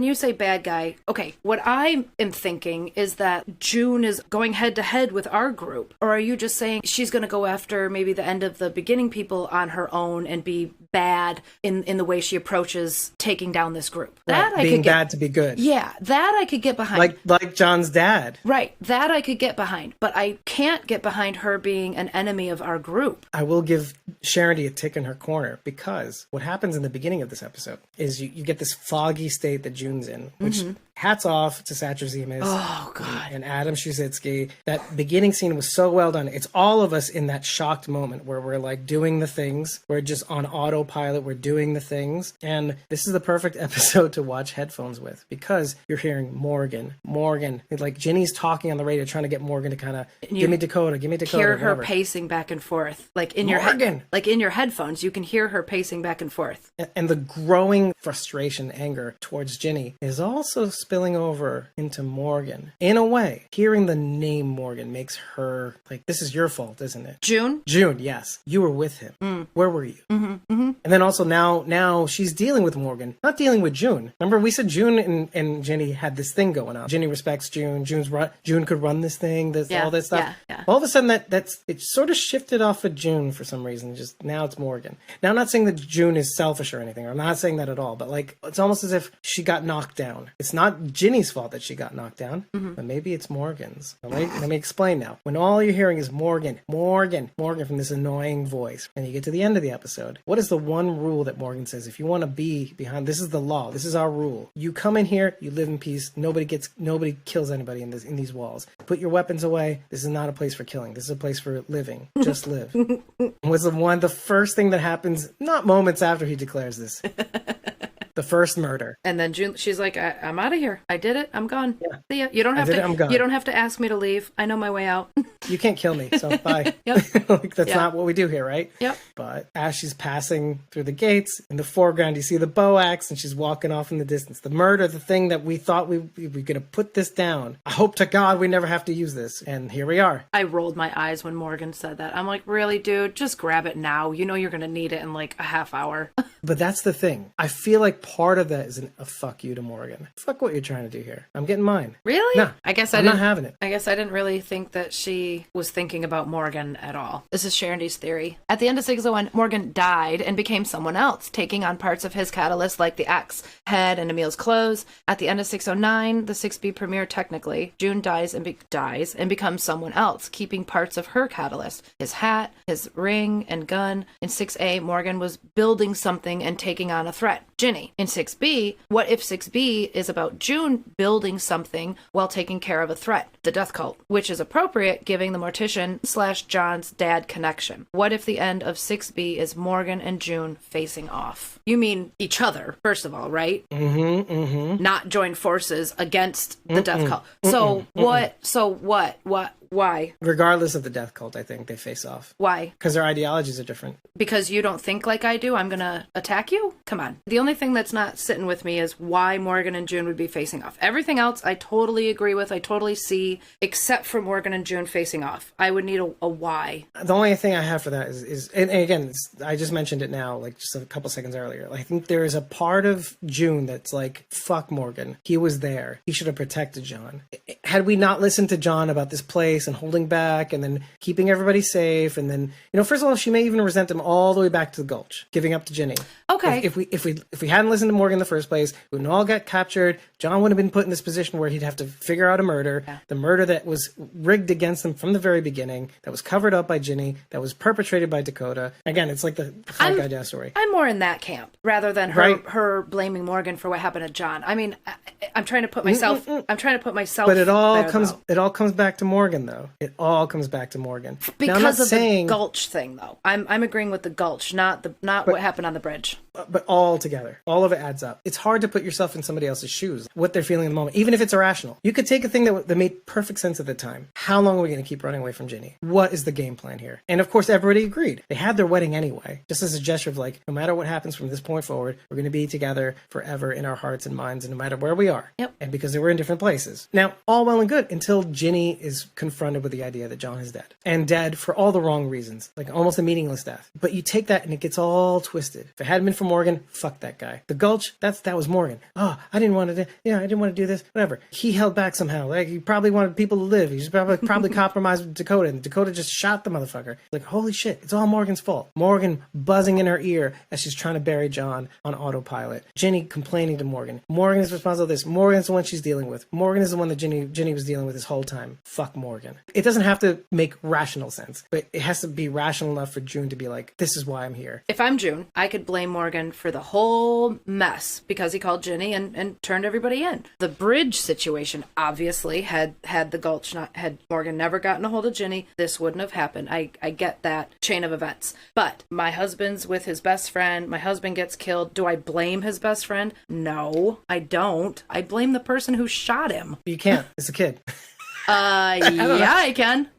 you say bad guy, okay, what I am thinking is that June is going head to head with our group, or are you just saying she's going to go after maybe the end of the beginning people on her own and be bad in the way she approaches taking down this group? That I being could get, bad to be good. yeah, that I could get behind. Like John's dad. Right, that I could get behind, but I can't get behind her being an enemy of our group. I will give Charity a tick in her corner, because what happens in the beginning of this episode is you get this foggy state that June's in, which hats off to Sacher Zemas Oh, God. and Adam Shuzitsky. That beginning scene was so well done. It's all of us in that shocked moment where we're like doing the things. We're just on autopilot. We're doing the things. And this is the perfect episode to watch headphones with, because you're hearing Morgan. Like Ginny's talking on the radio, trying to get Morgan to kind of give me Dakota. Hear her whatever. pacing back and forth, like in Morgan! like in your headphones. You can hear her pacing back and forth. And the growing frustration, anger towards Ginny is also spilling over into Morgan. In a way, hearing the name Morgan makes her like, this is your fault, isn't it? June, Yes. You were with him. Where were you? And then also now she's dealing with Morgan, not dealing with June. Remember, we said June and Ginny had this thing going on. Ginny respects June. June could run this thing, all this stuff. Yeah. All of a sudden, it sort of shifted off of June for some reason. Just now it's Morgan. Now, I'm not saying that June is selfish or anything. I'm not saying that at all. But like, it's almost as if she got knocked down. It's not Ginny's fault that she got knocked down, but maybe it's Morgan's. Let me explain now. When all you're hearing is Morgan from this annoying voice, and you get to the end of the episode, what is the one rule that Morgan says? If you want to be behind, this is the law. This is our rule. You come in here, you live in peace. Nobody kills anybody in these walls. Put your weapons away. This is not a place for killing. This is a place for living. Just live. Was the first thing that happens, not moments after he declares this. The first murder. And then June, she's like, I'm out of here. I did it. I'm gone. Yeah. See ya. You don't have I'm gone. You don't have to ask me to leave. I know my way out. You can't kill me, so bye. Yep. Like, that's Yep. not what we do here, right? Yep. But as she's passing through the gates, in the foreground, you see the bow axe, and she's walking off in the distance. The murder, the thing that we thought we were going to put this down. I hope to God we never have to use this. And here we are. I rolled my eyes when Morgan said that. I'm like, really, dude? Just grab it now. You know you're going to need it in like a half hour. But that's the thing. I feel like part of that is a fuck you to Morgan. Fuck what you're trying to do here. I'm getting mine. Really? No, I guess I'm didn't not having it. I guess I didn't really think that she was thinking about Morgan at all. This is Sharondy's theory. At the end of 601, Morgan died and became someone else, taking on parts of his catalyst like the axe head and Emil's clothes. At the end of 609, the 6B premiere technically, June dies and becomes someone else, keeping parts of her catalyst, his hat, his ring, and gun. In 6A, Morgan was building something and taking on a threat. Ginny. In 6B, what if 6B is about June building something while taking care of a threat? The death cult, which is appropriate giving the mortician/John's dad connection. What if the end of 6B is Morgan and June facing off? You mean each other, first of all, right? Not join forces against the death cult. So what? Why? Regardless of the death cult, I think they face off. Why? Because their ideologies are different. Because you don't think like I do, I'm gonna attack you? Come on. The only thing that's not sitting with me is why Morgan and June would be facing off. Everything else I totally agree with, I totally see, except for Morgan and June facing off. I would need a why. The only thing I have for that is and again, I just mentioned it now, like just a couple seconds earlier. I think there is a part of June that's like, fuck Morgan. He was there. He should have protected John. Had we not listened to John about this place and holding back and then keeping everybody safe, and then, first of all, she may even resent him all the way back to the Gulch, giving up to Ginny. Okay. If we hadn't listened to Morgan in the first place, we would all get captured. John would have been put in this position where he'd have to figure out a murder. Yeah. The murder that was rigged against him from the very beginning, that was covered up by Ginny, that was perpetrated by Dakota. Again, it's like the Five Guy Death story. I'm more in that camp rather than her blaming Morgan for what happened to John. I mean, I'm trying to put myself. I'm trying to put myself. But it all there, comes back to Morgan, though. It all comes back to Morgan because of the Gulch thing, though. I'm agreeing with the Gulch, not what happened on the bridge. but all together. All of it adds up. It's hard to put yourself in somebody else's shoes, what they're feeling in the moment, even if it's irrational. You could take a thing that made perfect sense at the time. How long are we going to keep running away from Ginny? What is the game plan here? And of course, everybody agreed. They had their wedding anyway, just as a gesture of like, no matter what happens from this point forward, we're going to be together forever in our hearts and minds, and no matter where we are. Yep. And because they were in different places. Now, all well and good until Ginny is confronted with the idea that John is dead. And dead for all the wrong reasons, like almost a meaningless death. But you take that and it gets all twisted. If it hadn't been for Morgan, fuck that guy. The Gulch, that was Morgan. Oh, I didn't want to do this, whatever. He held back somehow. Like, he probably wanted people to live. He just probably compromised with Dakota, and Dakota just shot the motherfucker. Like, holy shit, it's all Morgan's fault. Morgan buzzing in her ear as she's trying to bury John on autopilot. Ginny complaining to Morgan. Morgan is responsible for this. Morgan's the one she's dealing with. Morgan is the one that Ginny was dealing with this whole time. Fuck Morgan. It doesn't have to make rational sense, but it has to be rational enough for June to be like, this is why I'm here. If I'm June, I could blame Morgan for the whole mess because he called Ginny and turned everybody in. The bridge situation, obviously, had the Gulch not, had Morgan never gotten a hold of Ginny, this wouldn't have happened. I get that chain of events. But my husband's with his best friend. My husband gets killed. Do I blame his best friend? No, I don't. I blame the person who shot him. You can't. It's a kid. Yeah, I can.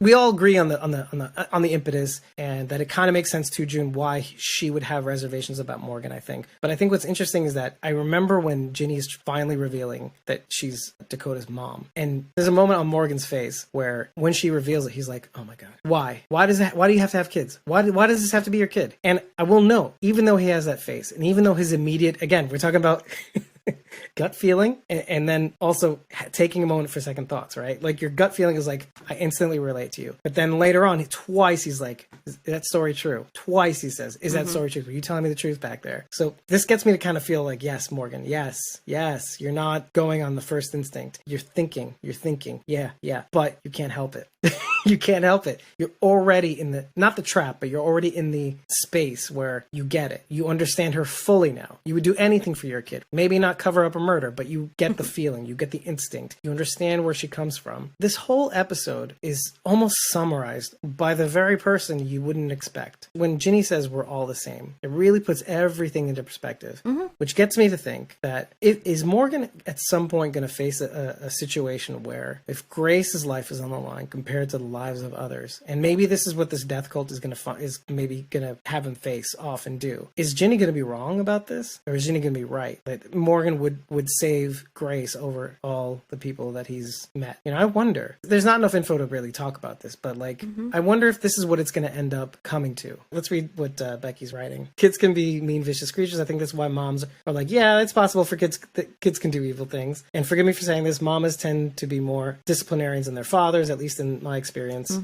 We all agree on the impetus, and that it kind of makes sense to June why she would have reservations about Morgan, I think. But I think what's interesting is that I remember when Ginny is finally revealing that she's Dakota's mom, and there's a moment on Morgan's face where when she reveals it, he's like, "Oh my god, why? Why do you have to have kids? Why does this have to be your kid?" And I will know, even though he has that face, and even though his immediate, again, we're talking about gut feeling, and then also taking a moment for second thoughts, right? Like, your gut feeling is like, I instantly relate to you. But then later on, twice he's like, is that story true? Twice he says, is that story true? Were you telling me the truth back there? So this gets me to kind of feel like, yes, Morgan, yes, you're not going on the first instinct. You're thinking, yeah, but you can't help it. You can't help it. You're already in not the trap, but you're already in the space where you get it. You understand her fully now. You would do anything for your kid. Maybe not cover up a murder, but you get the feeling. You get the instinct. You understand where she comes from. This whole episode is almost summarized by the very person you wouldn't expect. When Ginny says we're all the same, it really puts everything into perspective, which gets me to think that is Morgan at some point going to face a situation where if Grace's life is on the line compared to the lives of others, and maybe this is what this death cult is going to have him face off and do. Is Ginny going to be wrong about this, or is Ginny going to be right? That Morgan would save Grace over all the people that he's met. I wonder. There's not enough info to really talk about this, but I wonder if this is what it's going to end up coming to. Let's read what Becky's writing. Kids can be mean, vicious creatures. I think that's why moms are like, yeah, it's possible for kids that kids can do evil things. And forgive me for saying this, mamas tend to be more disciplinarians than their fathers, at least in my experience.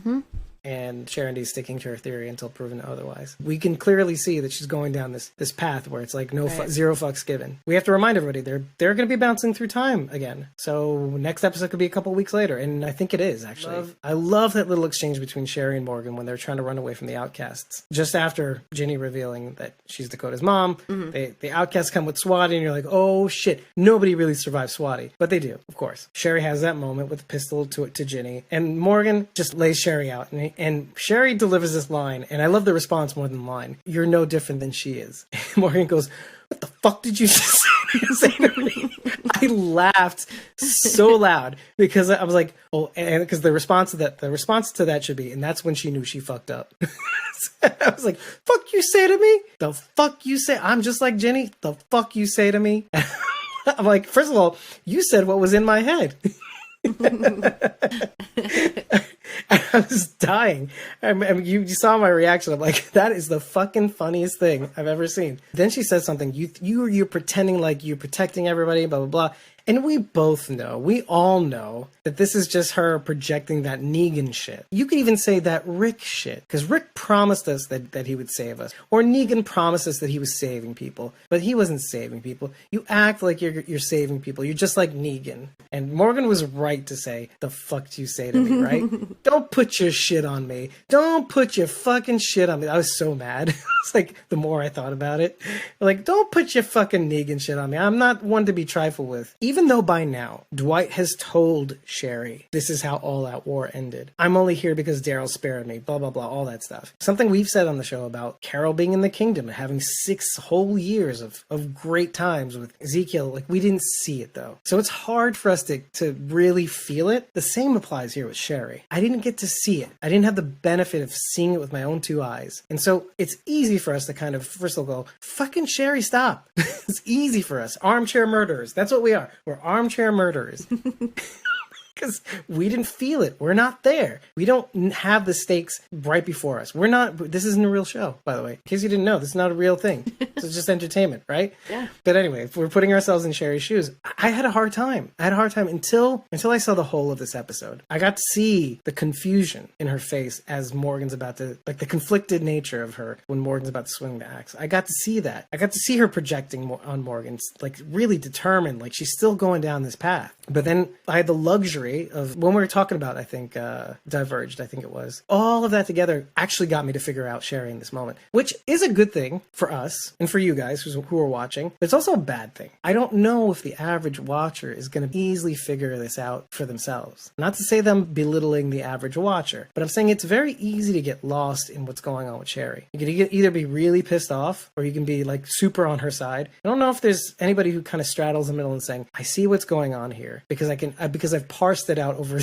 And Sharon D's sticking to her theory until proven otherwise. We can clearly see that she's going down this path where it's like zero fucks given. We have to remind everybody they're going to be bouncing through time again. So next episode could be a couple weeks later, and I think it is actually. I love that little exchange between Sherry and Morgan when they're trying to run away from the outcasts. Just after Ginny revealing that she's Dakota's mom, the outcasts come with Swati, and you're like, oh shit, nobody really survives Swati, but they do, of course. Sherry has that moment with the pistol to Ginny, and Morgan just lays Sherry out, and Sherry delivers this line, and I love the response more than the line. You're no different than she is. And Morgan goes, what the fuck did you say to me? I laughed so loud because I was like, oh, and because the response to that should be, and that's when she knew she fucked up. I was like, fuck you say to me? The fuck you say? I'm just like Jenny? The fuck you say to me? I'm like, first of all, you said what was in my head. I was dying. You saw my reaction. I'm like, that is the fucking funniest thing I've ever seen. Then she says something. You're pretending like you're protecting everybody, blah, blah, blah. And we all know that this is just her projecting that Negan shit. You could even say that Rick shit, because Rick promised us that he would save us. Or Negan promised us that he was saving people, but he wasn't saving people. You act like you're saving people. You're just like Negan. And Morgan was right to say, the fuck do you say to me, right? Don't put your shit on me. Don't put your fucking shit on me. I was so mad. It's like, the more I thought about it, like, don't put your fucking Negan shit on me. I'm not one to be trifled with. Even even though by now Dwight has told Sherry, this is how All Out War ended. I'm only here because Daryl spared me, blah, blah, blah, all that stuff. Something we've said on the show about Carol being in the kingdom and having 6 whole years of great times with Ezekiel. Like, we didn't see it though. So it's hard for us to really feel it. The same applies here with Sherry. I didn't get to see it. I didn't have the benefit of seeing it with my own 2 eyes. And so it's easy for us to kind of, first of all, go, fucking Sherry, stop. It's easy for us. Armchair murderers. That's what we are. We're armchair murderers. Because we didn't feel it. We're not there. We don't have the stakes right before us. We're not, this isn't a real show, by the way. In case you didn't know, this is not a real thing. This is just entertainment, right? Yeah. But anyway, if we're putting ourselves in Sherry's shoes, I had a hard time. I had a hard time until I saw the whole of this episode. I got to see the confusion in her face as Morgan's about to, like the conflicted nature of her when Morgan's about to swing the axe. I got to see that. I got to see her projecting on Morgan, like really determined, like she's still going down this path. But then I had the luxury of, when we were talking about, I think, Diverged, I think it was, all of that together actually got me to figure out Sherry in this moment, which is a good thing for us and for you guys who are watching, but it's also a bad thing. I don't know if the average watcher is going to easily figure this out for themselves. Not to say them belittling the average watcher, but I'm saying it's very easy to get lost in what's going on with Sherry. You can either be really pissed off or you can be like super on her side. I don't know if there's anybody who kind of straddles the middle and saying, I see what's going on here because because I've parsed it out over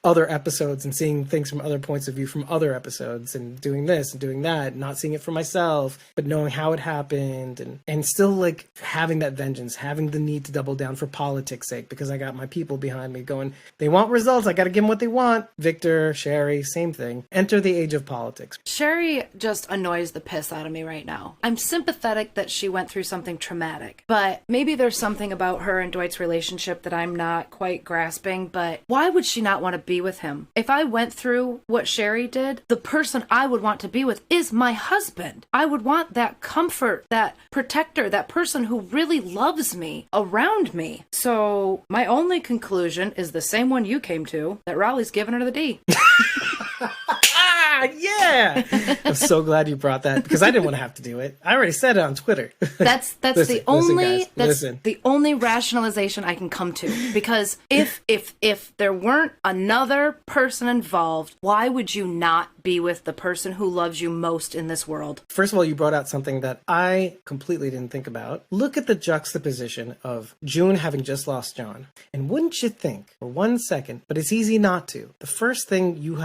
other episodes and seeing things from other points of view from other episodes and doing this and doing that, not seeing it for myself, but knowing how it happened and still like having that vengeance, having the need to double down for politics' sake because I got my people behind me going, they want results, I got to give them what they want. Victor, Sherry, same thing. Enter the age of politics. Sherry just annoys the piss out of me right now. I'm sympathetic that she went through something traumatic, but maybe there's something about her and Dwight's relationship that I'm not quite grasping, but why would she not want to be with him? If I went through what Sherry did, the person I would want to be with is my husband. I would want that comfort, that protector, that person who really loves me around me. So my only conclusion is the same one you came to, that Raleigh's giving her the D. Yeah. I'm so glad you brought that because I didn't want to have to do it. I already said it on Twitter. That's the only rationalization I can come to, because if there weren't another person involved, why would you not be with the person who loves you most in this world? First of all, you brought out something that I completely didn't think about. Look at the juxtaposition of June having just lost John. And wouldn't you think for 1 second, but it's easy not to, the first thing you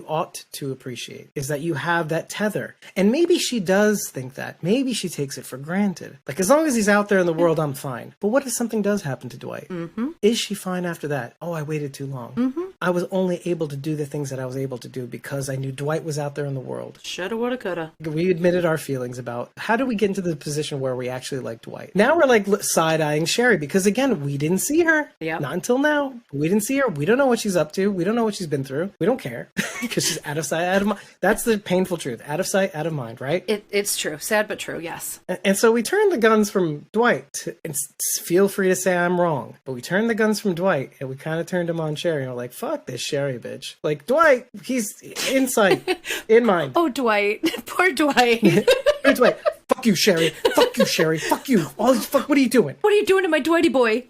ought to appreciate is that you have that tether. And maybe she does think that. Maybe she takes it for granted. Like, as long as he's out there in the world, I'm fine. But what if something does happen to Dwight? Mm-hmm. Is she fine after that? Oh, I waited too long. Mm-hmm. I was only able to do the things that I was able to do because I knew Dwight was out there in the world. Shoulda, woulda, coulda. We admitted our feelings about how do we get into the position where we actually like Dwight. Now we're like side-eyeing Sherry because, again, we didn't see her. Yep. Not until now. We didn't see her. We don't know what she's up to. We don't know what she's been through. We don't care because she's out of sight, out of mind. That's the painful truth. Out of sight, out of mind, right? It's true. Sad but true, yes. And so we turned the guns from Dwight. And feel free to say I'm wrong. But we turned the guns from Dwight and we kind of turned them on Sherry. And we're like, fuck this Sherry bitch. Like, Dwight, he's in sight, in mind. Oh, Dwight. Poor Dwight. Poor Dwight. Fuck you, Sherry. Fuck you, Sherry. Fuck you. What are you doing? What are you doing to my Dwighty boy?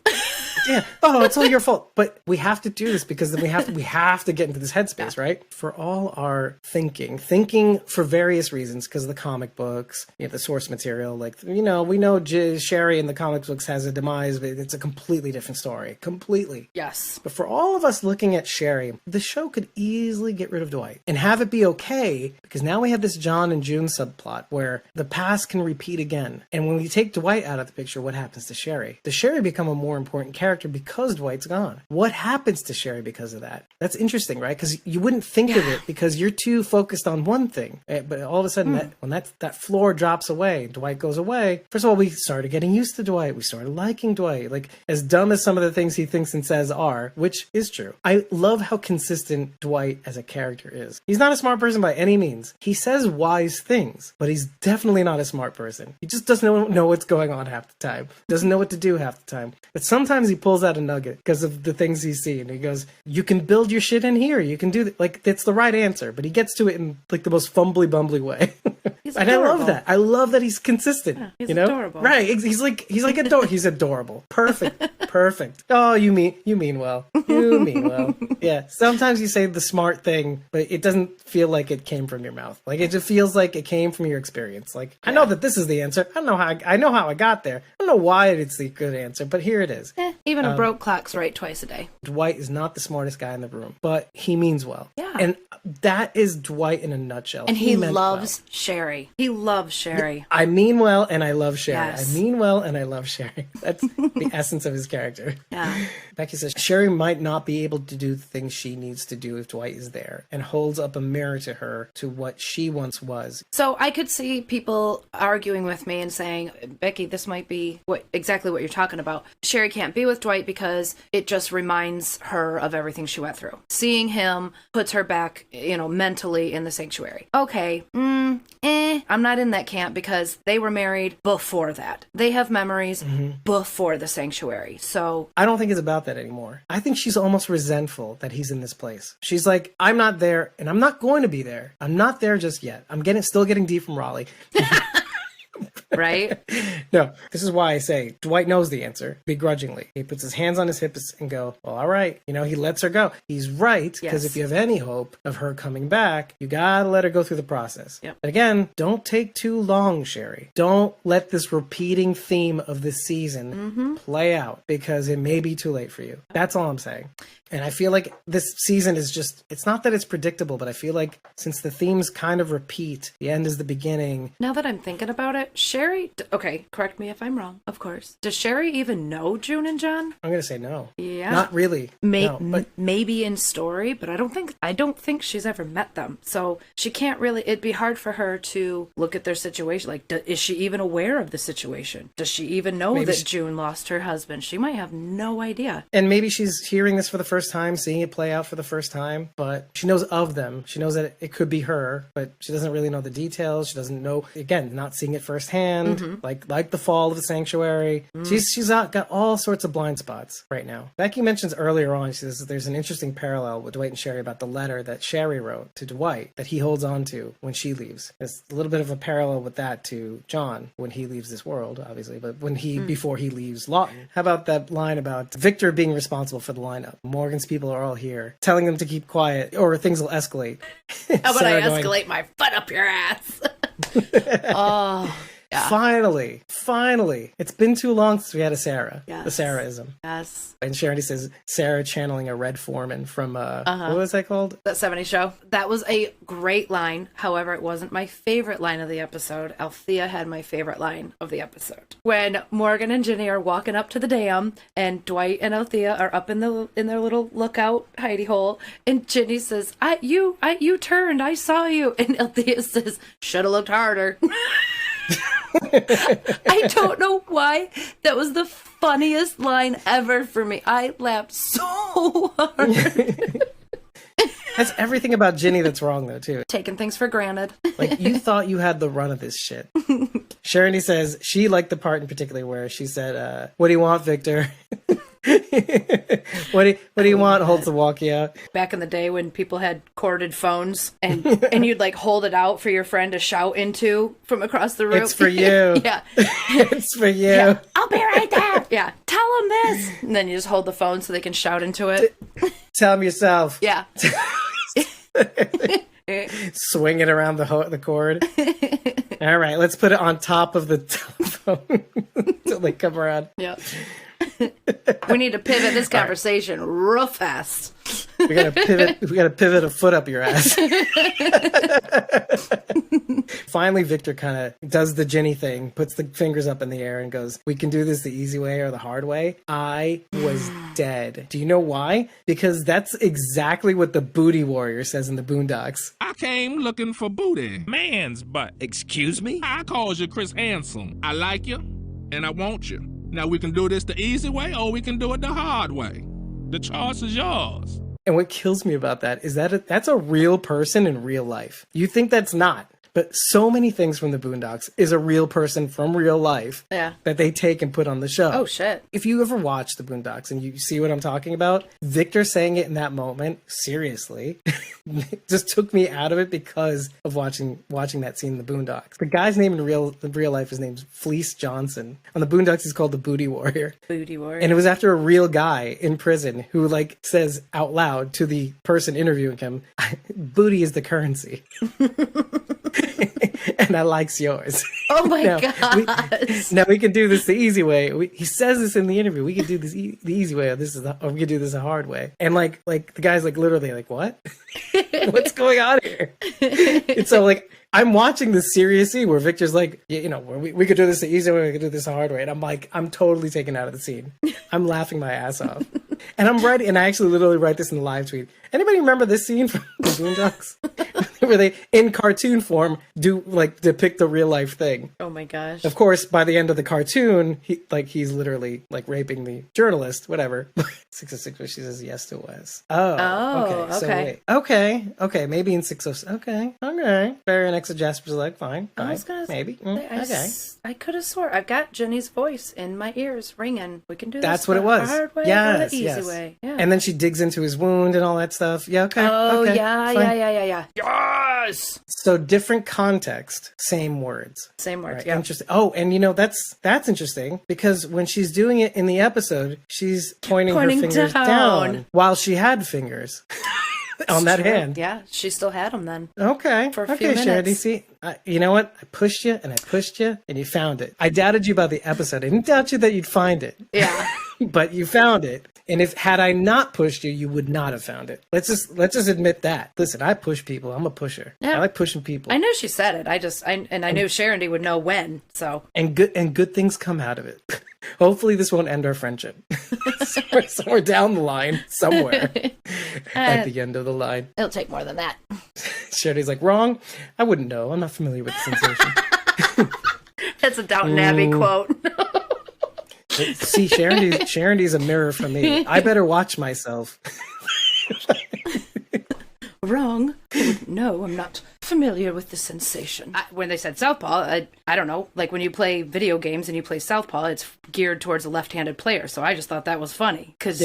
Yeah. Oh, it's all your fault. But we have to do this because then we have to get into this headspace, right? For all our thinking for various reasons, because of the comic books, the source material, like, we know Sherry in the comic books has a demise, but it's a completely different story. Completely. Yes. But for all of us looking at Sherry, the show could easily get rid of Dwight and have it be okay, because now we have this John and June subplot where the past can repeat again. And when we take Dwight out of the picture, what happens to Sherry? Does Sherry become a more important character because Dwight's gone? What happens to Sherry because of that? That's interesting, right? Because you wouldn't think of it because you're too focused on one thing. But all of a sudden, when that floor drops away, Dwight goes away. First of all, we started getting used to Dwight. We started liking Dwight. Like, as dumb as some of the things he thinks and says are, which is true. I love how consistent Dwight as a character is. He's not a smart person by any means. He says wise things, but he's definitely not a smart person. He just doesn't know what's going on half the time. Doesn't know what to do half the time. But sometimes he pulls out a nugget because of the things he's seen. He goes, you can build your shit in here. You can do that. Like, that's the right answer. But he gets to it in like the most fumbly bumbly way. And I love that. I love that he's consistent. Yeah, he's you know? adorable. Right. He's adorable. He's adorable. Perfect. Oh, you mean well. You mean well. Yeah. Sometimes you say the smart thing, but it doesn't feel like it came from your mouth. Like it just feels like it came from your experience. Like I know that this is the answer. I know how I got there. I don't know why it's the good answer, but here it is. Even a broke clock's right twice a day. Dwight is not the smartest guy in the room, but he means well. Yeah. And that is Dwight in a nutshell. And he meant loves well. Sherry. He loves Sherry. I mean well, and I love Sherry. Yes. I mean well, and I love Sherry. That's the essence of his character. Yeah. Becky says Sherry might not be able to do the things she needs to do if Dwight is there, and holds up a mirror to her to what she once was. So I could see people arguing with me and saying, Becky, this might be exactly what you're talking about. Sherry can't be with Dwight because it just reminds her of everything she went through. Seeing him puts her back, mentally in the sanctuary. Okay, I'm not in that camp because they were married before that. They have memories before the sanctuary. So I don't think it's about that anymore. I think she's almost resentful that he's in this place. She's like, I'm not there, and I'm not going to be there. I'm not there just yet. I'm still getting D from Raleigh. right? No, this is why I say Dwight knows the answer begrudgingly. He puts his hands on his hips and go, well, all right. He lets her go. He's right, because if you have any hope of her coming back, you gotta let her go through the process. Yep. But again, don't take too long, Sherry. Don't let this repeating theme of this season play out, because it may be too late for you. That's all I'm saying. And I feel like this season is just, it's not that it's predictable, but I feel like since the themes kind of repeat, the end is the beginning. Now that I'm thinking about it, Sherry, okay, correct me if I'm wrong, of course. Does Sherry even know June and John? I'm going to say no. Yeah. Not really. No, but maybe in story, but I don't think she's ever met them. So she can't really, it'd be hard for her to look at their situation. Like, is she even aware of the situation? Does she even know that June lost her husband? She might have no idea. And maybe she's hearing this for the first time, seeing it play out for the first time, but she knows of them. She knows that it could be her, but she doesn't really know the details. She doesn't know, again, not seeing it firsthand, like the fall of the sanctuary. She's got all sorts of blind spots right now. Becky mentions earlier on, she says there's an interesting parallel with Dwight and Sherry about the letter that Sherry wrote to Dwight that he holds on to when she leaves. There's a little bit of a parallel with that to John when he leaves this world, obviously, but when before he leaves Lawton. How about that line about Victor being responsible for the lineup? Morgan's people are all here, telling them to keep quiet or things will escalate. How about I escalate my foot up your ass? Oh, yeah. Finally. It's been too long since we had a Sarah. Yes. The Sarah-ism. Yes. And Sharon says, Sarah channeling a Red Foreman from, what was that called? That 70s show. That was a great line. However, it wasn't my favorite line of the episode. Althea had my favorite line of the episode. When Morgan and Ginny are walking up to the dam, and Dwight and Althea are up in their little lookout hidey hole, and Ginny says, you turned, I saw you. And Althea says, should have looked harder. I don't know why. That was the funniest line ever for me. I laughed so hard. That's everything about Ginny that's wrong, though, too. Taking things for granted. Like, you thought you had the run of this shit. Sharony says she liked the part in particular where she said, what do you want, Victor? What do you want? Holds the walkie out. Back in the day when people had corded phones and you'd like hold it out for your friend to shout into from across the room. It's for you. Yeah. It's for you. Yeah. I'll be right there. Yeah. Tell them this. And then you just hold the phone so they can shout into it. Tell them yourself. Yeah. Swing it around the cord. All right, let's put it on top of the telephone until they come around. Yeah. We need to pivot this conversation real fast. We gotta pivot a foot up your ass. Finally, Victor kind of does the Ginny thing, puts the fingers up in the air and goes, we can do this the easy way or the hard way. I was dead. Do you know why? Because that's exactly what the booty warrior says in the Boondocks. I came looking for booty. Man's butt. Excuse me? I called you Chris Handsome. I like you, and I want you. Now we can do this the easy way, or we can do it the hard way. The choice is yours. And what kills me about that is that that's a real person in real life. You think that's not. But so many things from the Boondocks is a real person from real life Yeah. that they take and put on the show. Oh, shit. If you ever watch the Boondocks and you see what I'm talking about, Victor saying it in that moment, seriously, just took me out of it because of watching that scene in the Boondocks. The guy's name in real life, his name's Fleece Johnson. On the Boondocks, he's called the Booty Warrior. Booty warrior. And it was after a real guy in prison who like says out loud to the person interviewing him, "Booty is the currency." And I likes yours. Oh my now, god! Now we can do this the easy way. He says this in the interview. We can do this the easy way, or we can do this the hard way. And like the guy's like literally like, what? What's going on here? And so like I'm watching this serious scene where Victor's like, we could do this the easy way, we could do this the hard way, and I'm like, I'm totally taken out of the scene. I'm laughing my ass off. And I'm writing, and I actually literally write this in the live tweet. Anybody remember this scene from the Boondocks? Where they, in cartoon form, depict a real life thing. Oh my gosh. Of course, by the end of the cartoon, he's literally like raping the journalist, whatever. 606, but she says yes to Wes. Oh, okay. So okay. wait. Okay, maybe in 606. Okay. Barry and Exit Jasper's like, fine. I was gonna maybe. say, I could have swore I've got Jenny's voice in my ears ringing. We can do this. That's what it was. The hard way, Yes, or the easy yes. way. Yeah. And then she digs into his wound and all that stuff. Yeah, okay. Oh, okay, yeah. Yes! So different context, same words. Same words. Right, Yeah. interesting. Oh, and that's interesting because when she's doing it in the episode, she's pointing her fingers down while she had fingers on that hand. Yeah, she still had them then. Okay. For a few minutes. Charity. See, you know what? I pushed you and I pushed you and you found it. I doubted you about the episode. I didn't doubt you that you'd find it. Yeah. But you found it. And had I not pushed you, you would not have found it. Let's just admit that. Listen, I push people. I'm a pusher. Yeah. I like pushing people. I knew she said it. I knew Sharon would know when. So And good things come out of it. Hopefully this won't end our friendship. somewhere down the line, somewhere at the end of the line. it'll take more than that. Charity's like, wrong? I wouldn't know. I'm not familiar with the sensation. That's a Downton Abbey quote. See, Charity's a mirror for me. I better watch myself. Wrong. I wouldn't know. I'm not familiar with the sensation. When they said Southpaw, I don't know. Like when you play video games and you play Southpaw, it's geared towards a left-handed player. So I just thought that was funny because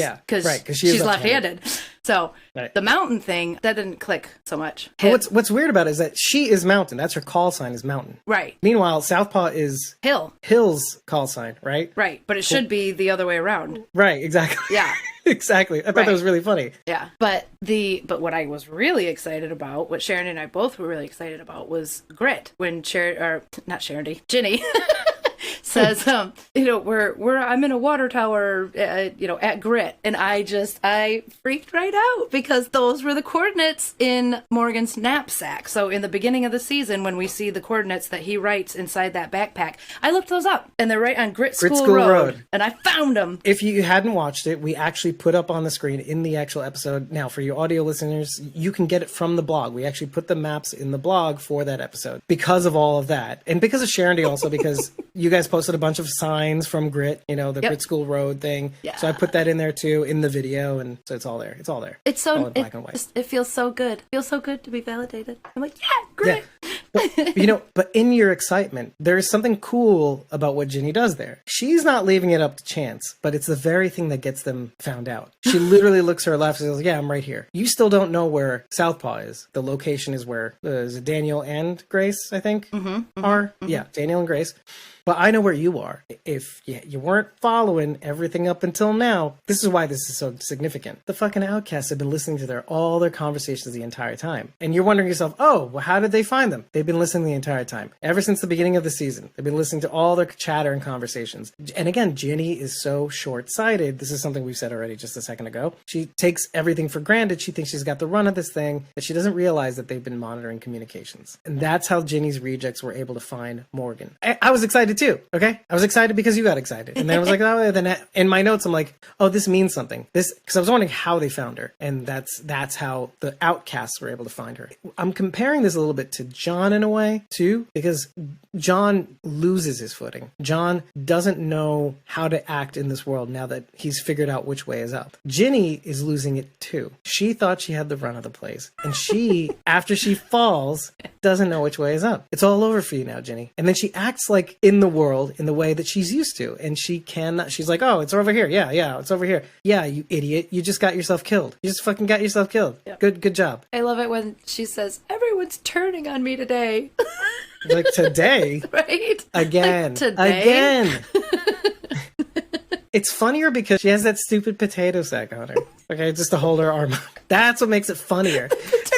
she's left-handed. So the mountain thing that didn't click so much. Well, what's weird about it is that she is mountain. That's her call sign is mountain. Right. Meanwhile, Southpaw is Hill's call sign, right? Right. But it should be the other way around. Right. Exactly. Yeah. Exactly. I thought that was really funny. Yeah. But what I was really excited about, what Sharon and I both were really excited about, was Grit. When Ginny says, I'm in a water tower, at Grit. And I freaked right out because those were the coordinates in Morgan's knapsack. So in the beginning of the season, when we see the coordinates that he writes inside that backpack, I looked those up and they're right on Grit School Road. And I found them. If you hadn't watched it, we actually put up on the screen in the actual episode. Now, for your audio listeners, you can get it from the blog. We actually put the maps in the blog for that episode because of all of that. And because of Sharon also, because you guys posted a bunch of signs from Grit, Grit School Road thing. Yeah. So I put that in there too in the video, and so it's all there. It's all there. It's so all in black and white. It feels so good. It feels so good to be validated. I'm like, yeah, Grit. Yeah. But in your excitement, there's something cool about what Ginny does there. She's not leaving it up to chance, but it's the very thing that gets them found out. She literally looks to her left and says, yeah, I'm right here. You still don't know where Southpaw is. The location is where is it Daniel and Grace, I think, are. Yeah, Daniel and Grace. But I know where you are. If you weren't following everything up until now, this is why this is so significant. The fucking outcasts have been listening to all their conversations the entire time. And you're wondering yourself, oh, well, how did they find them? They've been listening the entire time. Ever since the beginning of the season. They've been listening to all their chatter and conversations. And again, Ginny is so short-sighted. This is something we've said already just a second ago. She takes everything for granted. She thinks she's got the run of this thing, but she doesn't realize that they've been monitoring communications. And that's how Ginny's rejects were able to find Morgan. I was excited too, okay? I was excited because you got excited. And then I was like, oh, then in my notes, I'm like, oh, this means something. Because I was wondering how they found her. And that's how the outcasts were able to find her. I'm comparing this a little bit to John John in a way too, because John loses his footing. John doesn't know how to act in this world now that he's figured out which way is up. Ginny is losing it too. She thought she had the run of the place, and she, after she falls, doesn't know which way is up. It's all over for you now, Ginny. And then she acts like in the world in the way that she's used to, and she's like, oh, it's over here. Yeah, it's over here. Yeah, you idiot. You just got yourself killed. You just fucking got yourself killed. Yep. Good job. I love it when she says, everyone's turning on me today. Like today? Right? Again. Like today? Again. It's funnier because she has that stupid potato sack on her. Okay, just to hold her arm up. That's what makes it funnier.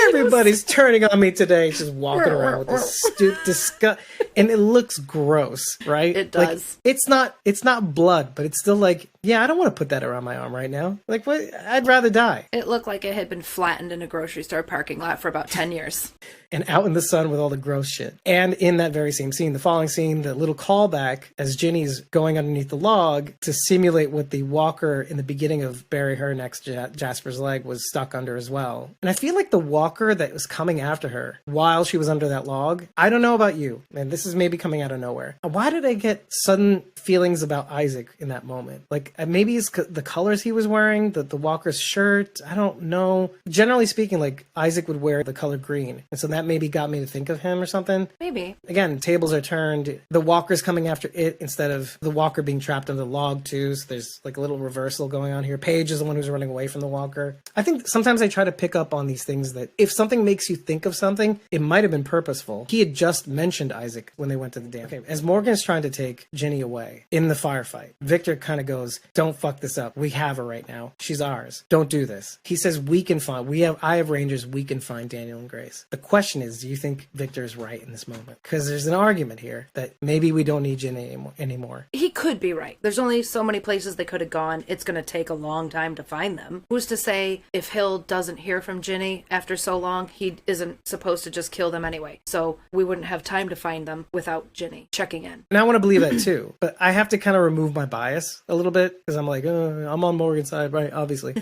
Everybody's turning on me today. She's walking around with this stupid disgust, and it looks gross, right? It does. Like, it's not blood, but it's still like, yeah, I don't want to put that around my arm right now. Like, what? I'd rather die. It looked like it had been flattened in a grocery store parking lot for about 10 years. And out in the sun with all the gross shit. And in that very same scene, the following scene, the little callback as Ginny's going underneath the log to simulate what the walker in the beginning of Bury Her Next Jasper's Leg was stuck under as well. And I feel like the walker that was coming after her while she was under that log, I don't know about you, and this is maybe coming out of nowhere. Why did I get sudden feelings about Isaac in that moment? Like, maybe it's the colors he was wearing, the walker's shirt, I don't know. Generally speaking, like, Isaac would wear the color green, and so that maybe got me to think of him or something. Maybe. Again, tables are turned. The walker's coming after it instead of the walker being trapped under the log too, so there's like a little reversal going on here. Paige is the one who's running away from the walker. I think sometimes I try to pick up on these things that if something makes you think of something, it might have been purposeful. He had just mentioned Isaac when they went to the dam. Okay, as Morgan's trying to take Ginny away in the firefight, Victor kind of goes, don't fuck this up. We have her right now. She's ours. Don't do this. He says, I have Rangers, we can find Daniel and Grace. The question is, do you think Victor's right in this moment? Because there's an argument here that maybe we don't need Ginny anymore. He could be right. There's only so many places they could have gone. It's going to take a long time to find them. Who's to say if Hill doesn't hear from Ginny after so long, he isn't supposed to just kill them anyway. So we wouldn't have time to find them without Ginny checking in. And I want to believe that too, but I have to kind of remove my bias a little bit because I'm like, I'm on Morgan's side, right? Obviously.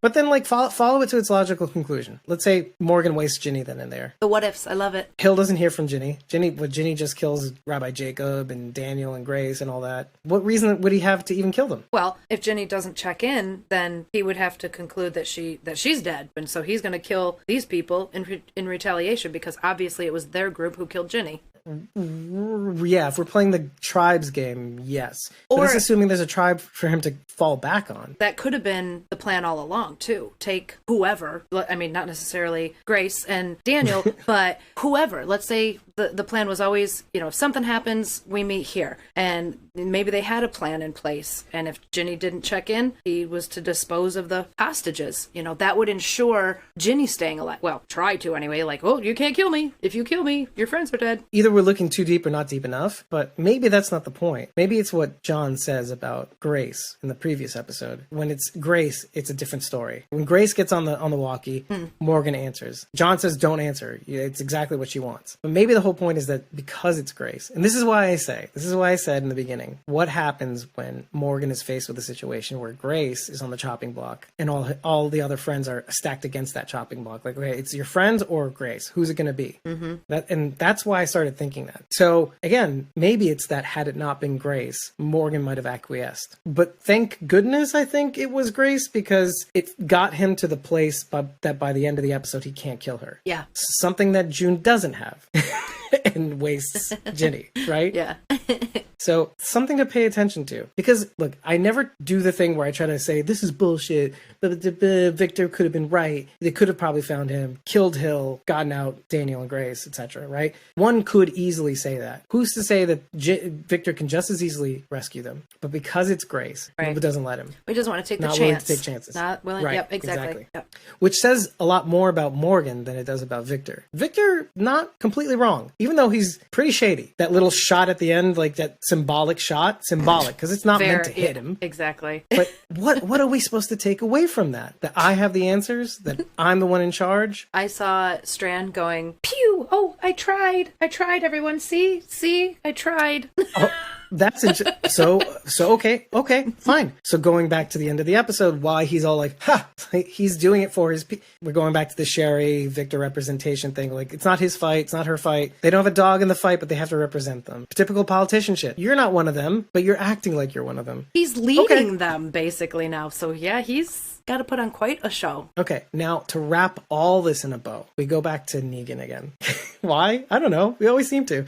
But then like follow it to its logical conclusion. Let's say Morgan wastes Ginny then and there. The what ifs. I love it. Hill doesn't hear from Ginny. Ginny just kills Rabbi Jacob and Daniel and Grace and all that. What reason would he have to even kill them? Well, if Ginny doesn't check in, then he would have to conclude that she's dead, and so he's going to kill these people in retaliation because obviously it was their group who killed Ginny. Yeah, if we're playing the tribes game, yes. But that's assuming there's a tribe for him to fall back on. That could have been the plan all along, too. Take whoever, I mean, not necessarily Grace and Daniel, but whoever. Let's say the plan was always, if something happens, we meet here. And maybe they had a plan in place. And if Ginny didn't check in, he was to dispose of the hostages. That would ensure Ginny staying alive. Well, try to anyway. Like, oh, you can't kill me. If you kill me, your friends are dead. Either we're looking too deep or not deep enough, but maybe that's not the point. Maybe it's what John says about Grace in the previous episode. When it's Grace, it's a different story. When Grace gets on the walkie, Morgan answers. John says, don't answer. It's exactly what she wants. But maybe the whole point is that because it's Grace, and this is why I said in the beginning, what happens when Morgan is faced with a situation where Grace is on the chopping block and all the other friends are stacked against that chopping block? Like, okay, it's your friends or Grace. Who's it going to be? Mm-hmm. That's why I started thinking that. So again, maybe it's that had it not been Grace, Morgan might have acquiesced. But thank goodness I think it was Grace, because it got him to the place that by the end of the episode he can't kill her. Yeah. Something that June doesn't have. And wastes Ginny, right? Yeah. So something to pay attention to. Because, look, I never do the thing where I try to say, this is bullshit, but Victor could have been right. They could have probably found him, killed Hill, gotten out Daniel and Grace, etc., right? One could easily say that. Who's to say that Victor can just as easily rescue them? But because it's Grace, it doesn't let him. He doesn't want to take the chance. Not willing to take chances. Not willing, right, yep, exactly. Yep. Which says a lot more about Morgan than it does about Victor. Victor, not completely wrong. Even though he's pretty shady. That little shot at the end, like that symbolic shot, because it's not meant to hit him. Exactly. But what are we supposed to take away from that? That I have the answers? That I'm the one in charge? I saw Strand going, pew! Oh, I tried, everyone. See? I tried. So okay, fine. So going back to the end of the episode, why he's all like, he's doing it for his we're going back to the Sherry Victor representation thing. Like, it's not his fight, it's not her fight. They don't have a dog in the fight, but they have to represent them. Typical politician shit. You're not one of them, but you're acting like you're one of them. He's leading them basically now. So yeah, he's got to put on quite a show. Okay, now to wrap all this in a bow, we go back to Negan again. Why? I don't know. We always seem to.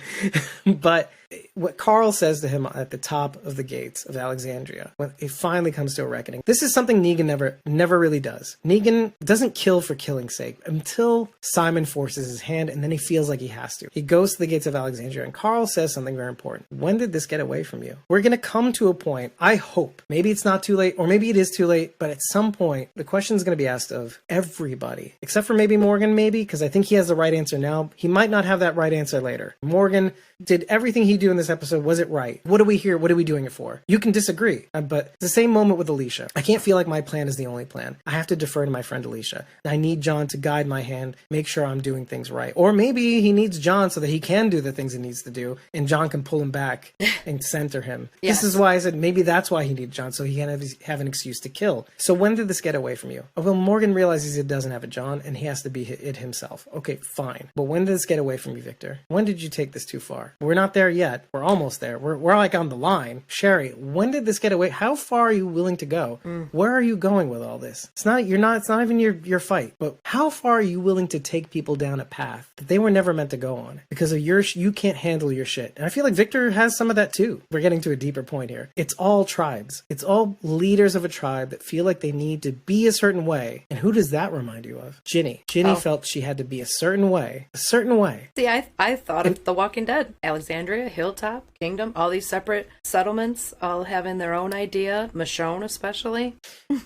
But what Carl says to him at the top of the gates of Alexandria, when it finally comes to a reckoning, this is something Negan never really does. Negan doesn't kill for killing's sake until Simon forces his hand, and then he feels like he has to. He goes to the gates of Alexandria, and Carl says something very important. When did this get away from you? We're going to come to a point, I hope, maybe it's not too late, or maybe it is too late, but at some point, the question is going to be asked of everybody, except for maybe Morgan, because I think he has the right answer now. He might not have that right answer later. Morgan, did everything he do in this episode, was it right? What are we here? What are we doing it for? You can disagree, but it's the same moment with Alicia. I can't feel like my plan is the only plan. I have to defer to my friend Alicia. I need John to guide my hand, make sure I'm doing things right. Or maybe he needs John so that he can do the things he needs to do, and John can pull him back and center him. Yes. This is why I said maybe that's why he needs John, so he can have an excuse to kill. So when did this get away from you? Well, Morgan realizes he doesn't have a John, and he has to be it himself. Okay, fine. But when did this get away from you, Victor? When did you take this too far? We're not there yet. We're almost there. We're like on the line. Sherry, when did this get away? How far are you willing to go? Where are you going with all this? It's not even your fight, but how far are you willing to take people down a path that they were never meant to go on because of you can't handle your shit. And I feel like Victor has some of that too. We're getting to a deeper point here. It's all tribes. It's all leaders of a tribe that feel like they need to be a certain way. And who does that remind you of? Ginny. Ginny felt she had to be a certain way. A certain way. See, I thought of The Walking Dead. Alexandria, Hilltop, Kingdom, all these separate settlements, all having their own idea, Michonne especially.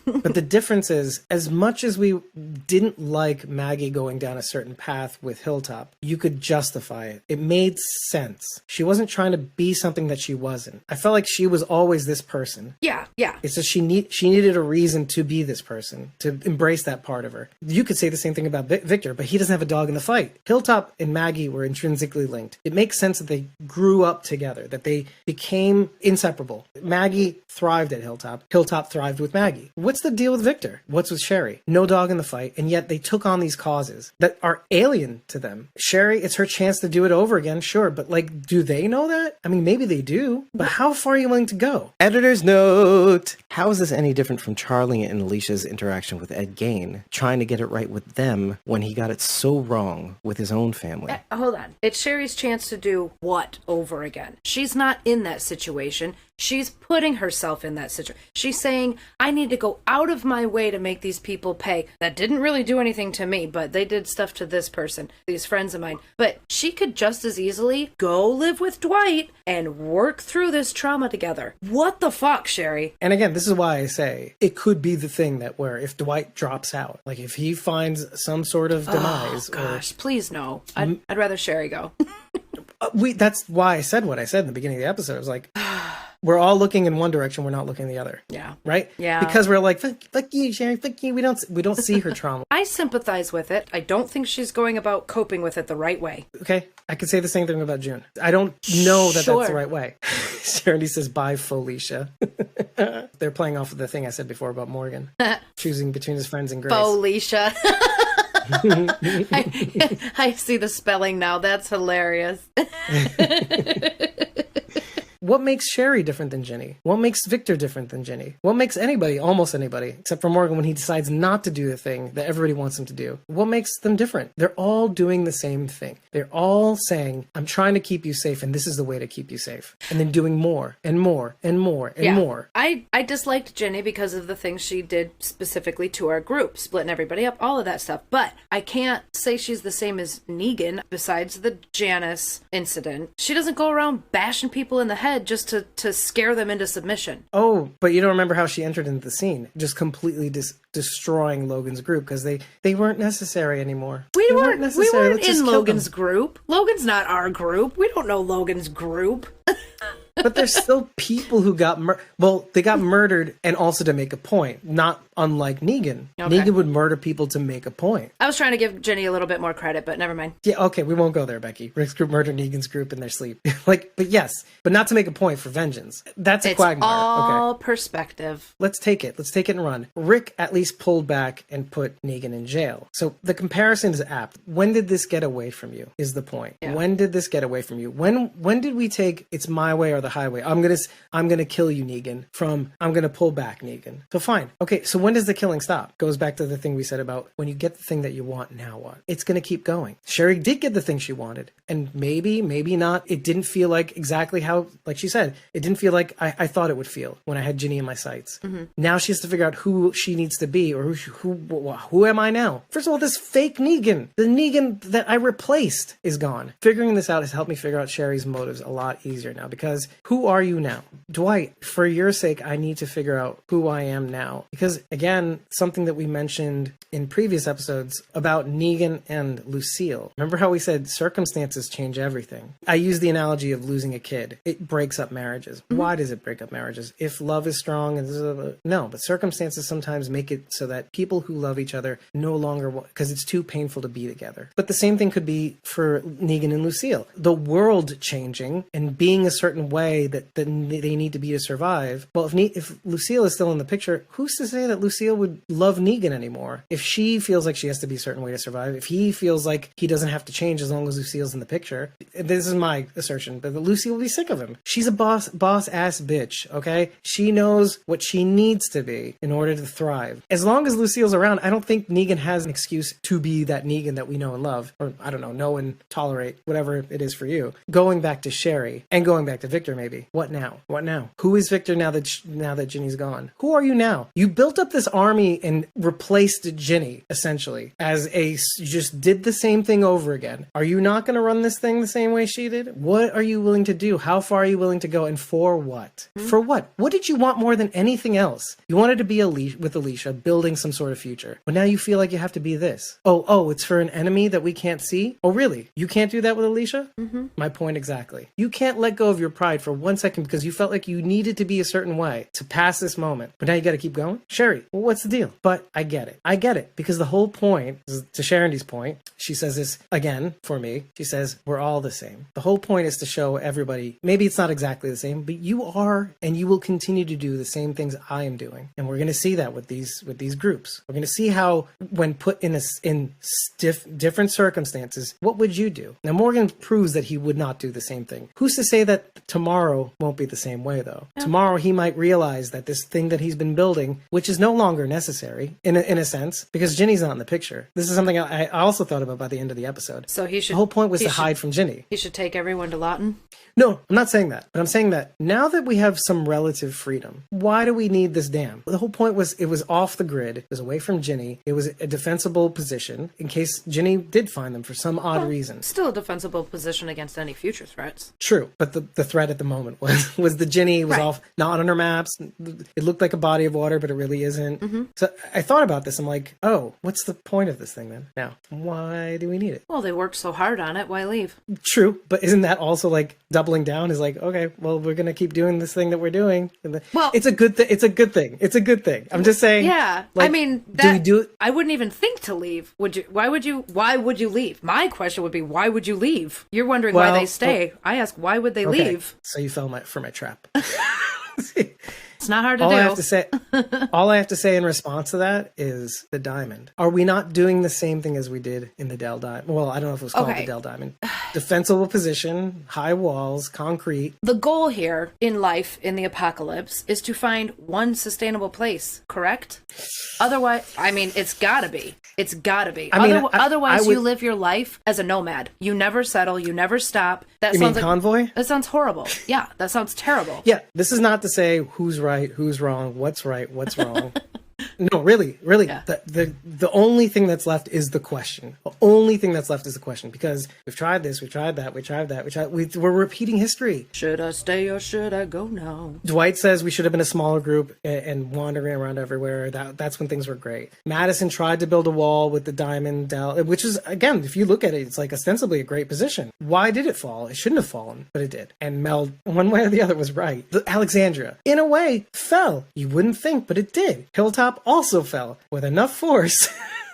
But the difference is, as much as we didn't like Maggie going down a certain path with Hilltop, you could justify it. It made sense. She wasn't trying to be something that she wasn't. I felt like she was always this person. Yeah. It's just she needed a reason to be this person, to embrace that part of her. You could say the same thing about Victor, but he doesn't have a dog in the fight. Hilltop and Maggie were intrinsically linked. It makes sense that they grew up together, that they became inseparable. Maggie thrived at Hilltop. Hilltop thrived with Maggie. What's the deal with Victor? What's with Sherry? No dog in the fight, and yet they took on these causes that are alien to them. Sherry, it's her chance to do it over again, sure, but like, do they know that? I mean, maybe they do, but how far are you willing to go? Editor's note. How is this any different from Charlie and Alicia's interaction with Ed Gain, trying to get it right with them when he got it so wrong with his own family? Hold on. It's Sherry's chance to do what over again? She's not in that situation. She's putting herself in that situation. She's saying, I need to go out of my way to make these people pay. That didn't really do anything to me, but they did stuff to this person, these friends of mine. But she could just as easily go live with Dwight and work through this trauma together. What the fuck, Sherry? And again, this is why I say it could be the thing that where if Dwight drops out, like if he finds some sort of demise. Oh, gosh, please no. I'd rather Sherry go. That's why I said what I said in the beginning of the episode. I was like, we're all looking in one direction, we're not looking the other. Yeah. Right? Yeah. Because we're like, fuck you, Sherry, fuck you. We don't see her trauma. I sympathize with it. I don't think she's going about coping with it the right way. Okay. I could say the same thing about June. I don't know that that's the right way. Charity says, bye, Felicia. They're playing off of the thing I said before about Morgan. Choosing between his friends and Grace. Felicia. I see the spelling now. That's hilarious. What makes Sherry different than Ginny? What makes Victor different than Ginny? What makes anybody, almost anybody, except for Morgan when he decides not to do the thing that everybody wants him to do? What makes them different? They're all doing the same thing. They're all saying, I'm trying to keep you safe, and this is the way to keep you safe. And then doing more and more and more and more. I disliked Ginny because of the things she did specifically to our group, splitting everybody up, all of that stuff. But I can't say she's the same as Negan, besides the Janice incident. She doesn't go around bashing people in the head just to scare them into submission. Oh, but you don't remember how she entered into the scene, just completely destroying Logan's group because they weren't necessary anymore. We weren't in Logan's group. Logan's not our group. We don't know Logan's group. But there's still people who got they got murdered and also to make a point, not unlike Negan. Okay. Negan would murder people to make a point. I was trying to give Jenny a little bit more credit, but never mind. Yeah, okay, we won't go there, Becky. Rick's group murdered Negan's group in their sleep. But yes, but not to make a point for vengeance. That's a It's quagmire. all Okay. perspective. Let's take it and run. Rick at least pulled back and put Negan in jail. So the comparison is apt. When did this get away from you is the point. Yeah. When did this get away from you? When did we take it's my way or the highway? I'm gonna kill you, Negan, from I'm gonna pull back, Negan. So fine. Okay, so when does the killing stop? Goes back to the thing we said about when you get the thing that you want, now what? It's gonna keep going. Sherry did get the thing she wanted. And maybe not. It didn't feel like exactly how, like she said, it didn't feel like I thought it would feel when I had Ginny in my sights. Mm-hmm. Now she has to figure out who she needs to be, or who am I now? First of all, this fake Negan, the Negan that I replaced, is gone. Figuring this out has helped me figure out Sherry's motives a lot easier now, because who are you now? Dwight, for your sake, I need to figure out who I am now. Because again, something that we mentioned in previous episodes about Negan and Lucille. Remember how we said circumstances change everything? I use the analogy of losing a kid. It breaks up marriages. Mm-hmm. Why does it break up marriages? If love is strong, no, but circumstances sometimes make it so that people who love each other no longer want, because it's too painful to be together. But the same thing could be for Negan and Lucille. The world changing and being a certain way that they need to be to survive. Well, if Lucille is still in the picture, who's to say that Lucille would love Negan anymore? If she feels like she has to be a certain way to survive, if he feels like he doesn't have to change as long as Lucille's in the picture, this is my assertion, but Lucy will be sick of him. She's a boss ass bitch, okay? She knows what she needs to be in order to thrive. As long as Lucille's around, I don't think Negan has an excuse to be that Negan that we know and love, or I don't know and tolerate, whatever it is for you. Going back to Sherry and going back to Victor, maybe. What now? Who is Victor now that Ginny's gone? Who are you now? You built up this army and replaced Ginny, essentially, you just did the same thing over again. Are you not going to run this thing the same way she did? What are you willing to do? How far are you willing to go? And for what? Mm-hmm. For what? What did you want more than anything else? You wanted to be with Alicia, building some sort of future. But now you feel like you have to be this. Oh, it's for an enemy that we can't see? Oh, really? You can't do that with Alicia? Mm-hmm. My point exactly. You can't let go of your pride for 1 second because you felt like you needed to be a certain way to pass this moment. But now you got to keep going? Sherry, well, what's the deal? But I get it. Because the whole point, to Sharon's point, she says this again for me. She says, we're all the same. The whole point is to show everybody, maybe it's not exactly the same, but you are, and you will continue to do the same things I am doing. And we're going to see that with these groups. We're going to see how, when put in different circumstances, what would you do? Now, Morgan proves that he would not do the same thing. Who's to say that tomorrow won't be the same way, though? Yeah. Tomorrow, he might realize that this thing that he's been building, which is no longer necessary, in a sense, because Ginny's not in the picture. This is something I also thought about by the end of the episode. So the whole point was to hide from Ginny. He should take everyone to Lawton? No, I'm not saying that. But I'm saying that now that we have some relative freedom, why do we need this dam? The whole point was it was off the grid. It was away from Ginny. It was a defensible position in case Ginny did find them for some odd reason. Still a defensible position against any future threats. True. But the threat at the moment was the Ginny was off, not on her maps. It looked like a body of water, but it really isn't. Mm-hmm. So I thought about this. I'm like, oh, what's the point of this thing then? Now, why do we need it? Well, they worked so hard on it. Why leave? True. But isn't that also like doubling down is like, okay, well, we're going to keep doing this thing that we're doing. Well, it's a good thing. It's a good thing. I'm just saying. Yeah. Like, I mean, do we do it? I wouldn't even think to leave. Would you? Why would you leave? My question would be, why would you leave? You're wondering why they stay. I ask, why would they leave? So you fell for my trap. It's not hard to do. All I have to say in response to that is the diamond. Are we not doing the same thing as we did in the Dell Diamond? Well, I don't know if it was called the Dell Diamond. Defensible position, high walls, concrete. The goal here in life, in the apocalypse, is to find one sustainable place, correct? Otherwise, I mean, it's gotta be. It's gotta be. Otherwise, you live your life as a nomad. You never settle. You never stop. You mean convoy? That sounds horrible. Yeah, that sounds terrible. Yeah, this is not to say who's right, who's wrong, what's right, what's wrong. No, really. Yeah. The only thing that's left is the question. The only thing that's left is the question, because we've tried this, we tried that, we're repeating history. Should I stay or should I go now? Dwight says we should have been a smaller group and wandering around everywhere. That's when things were great. Madison tried to build a wall with the diamond, which is, again, if you look at it, it's like ostensibly a great position. Why did it fall? It shouldn't have fallen, but it did. And Mel, one way or the other, was right. Alexandria, in a way, fell. You wouldn't think, but it did. Hilltop also fell. With enough force,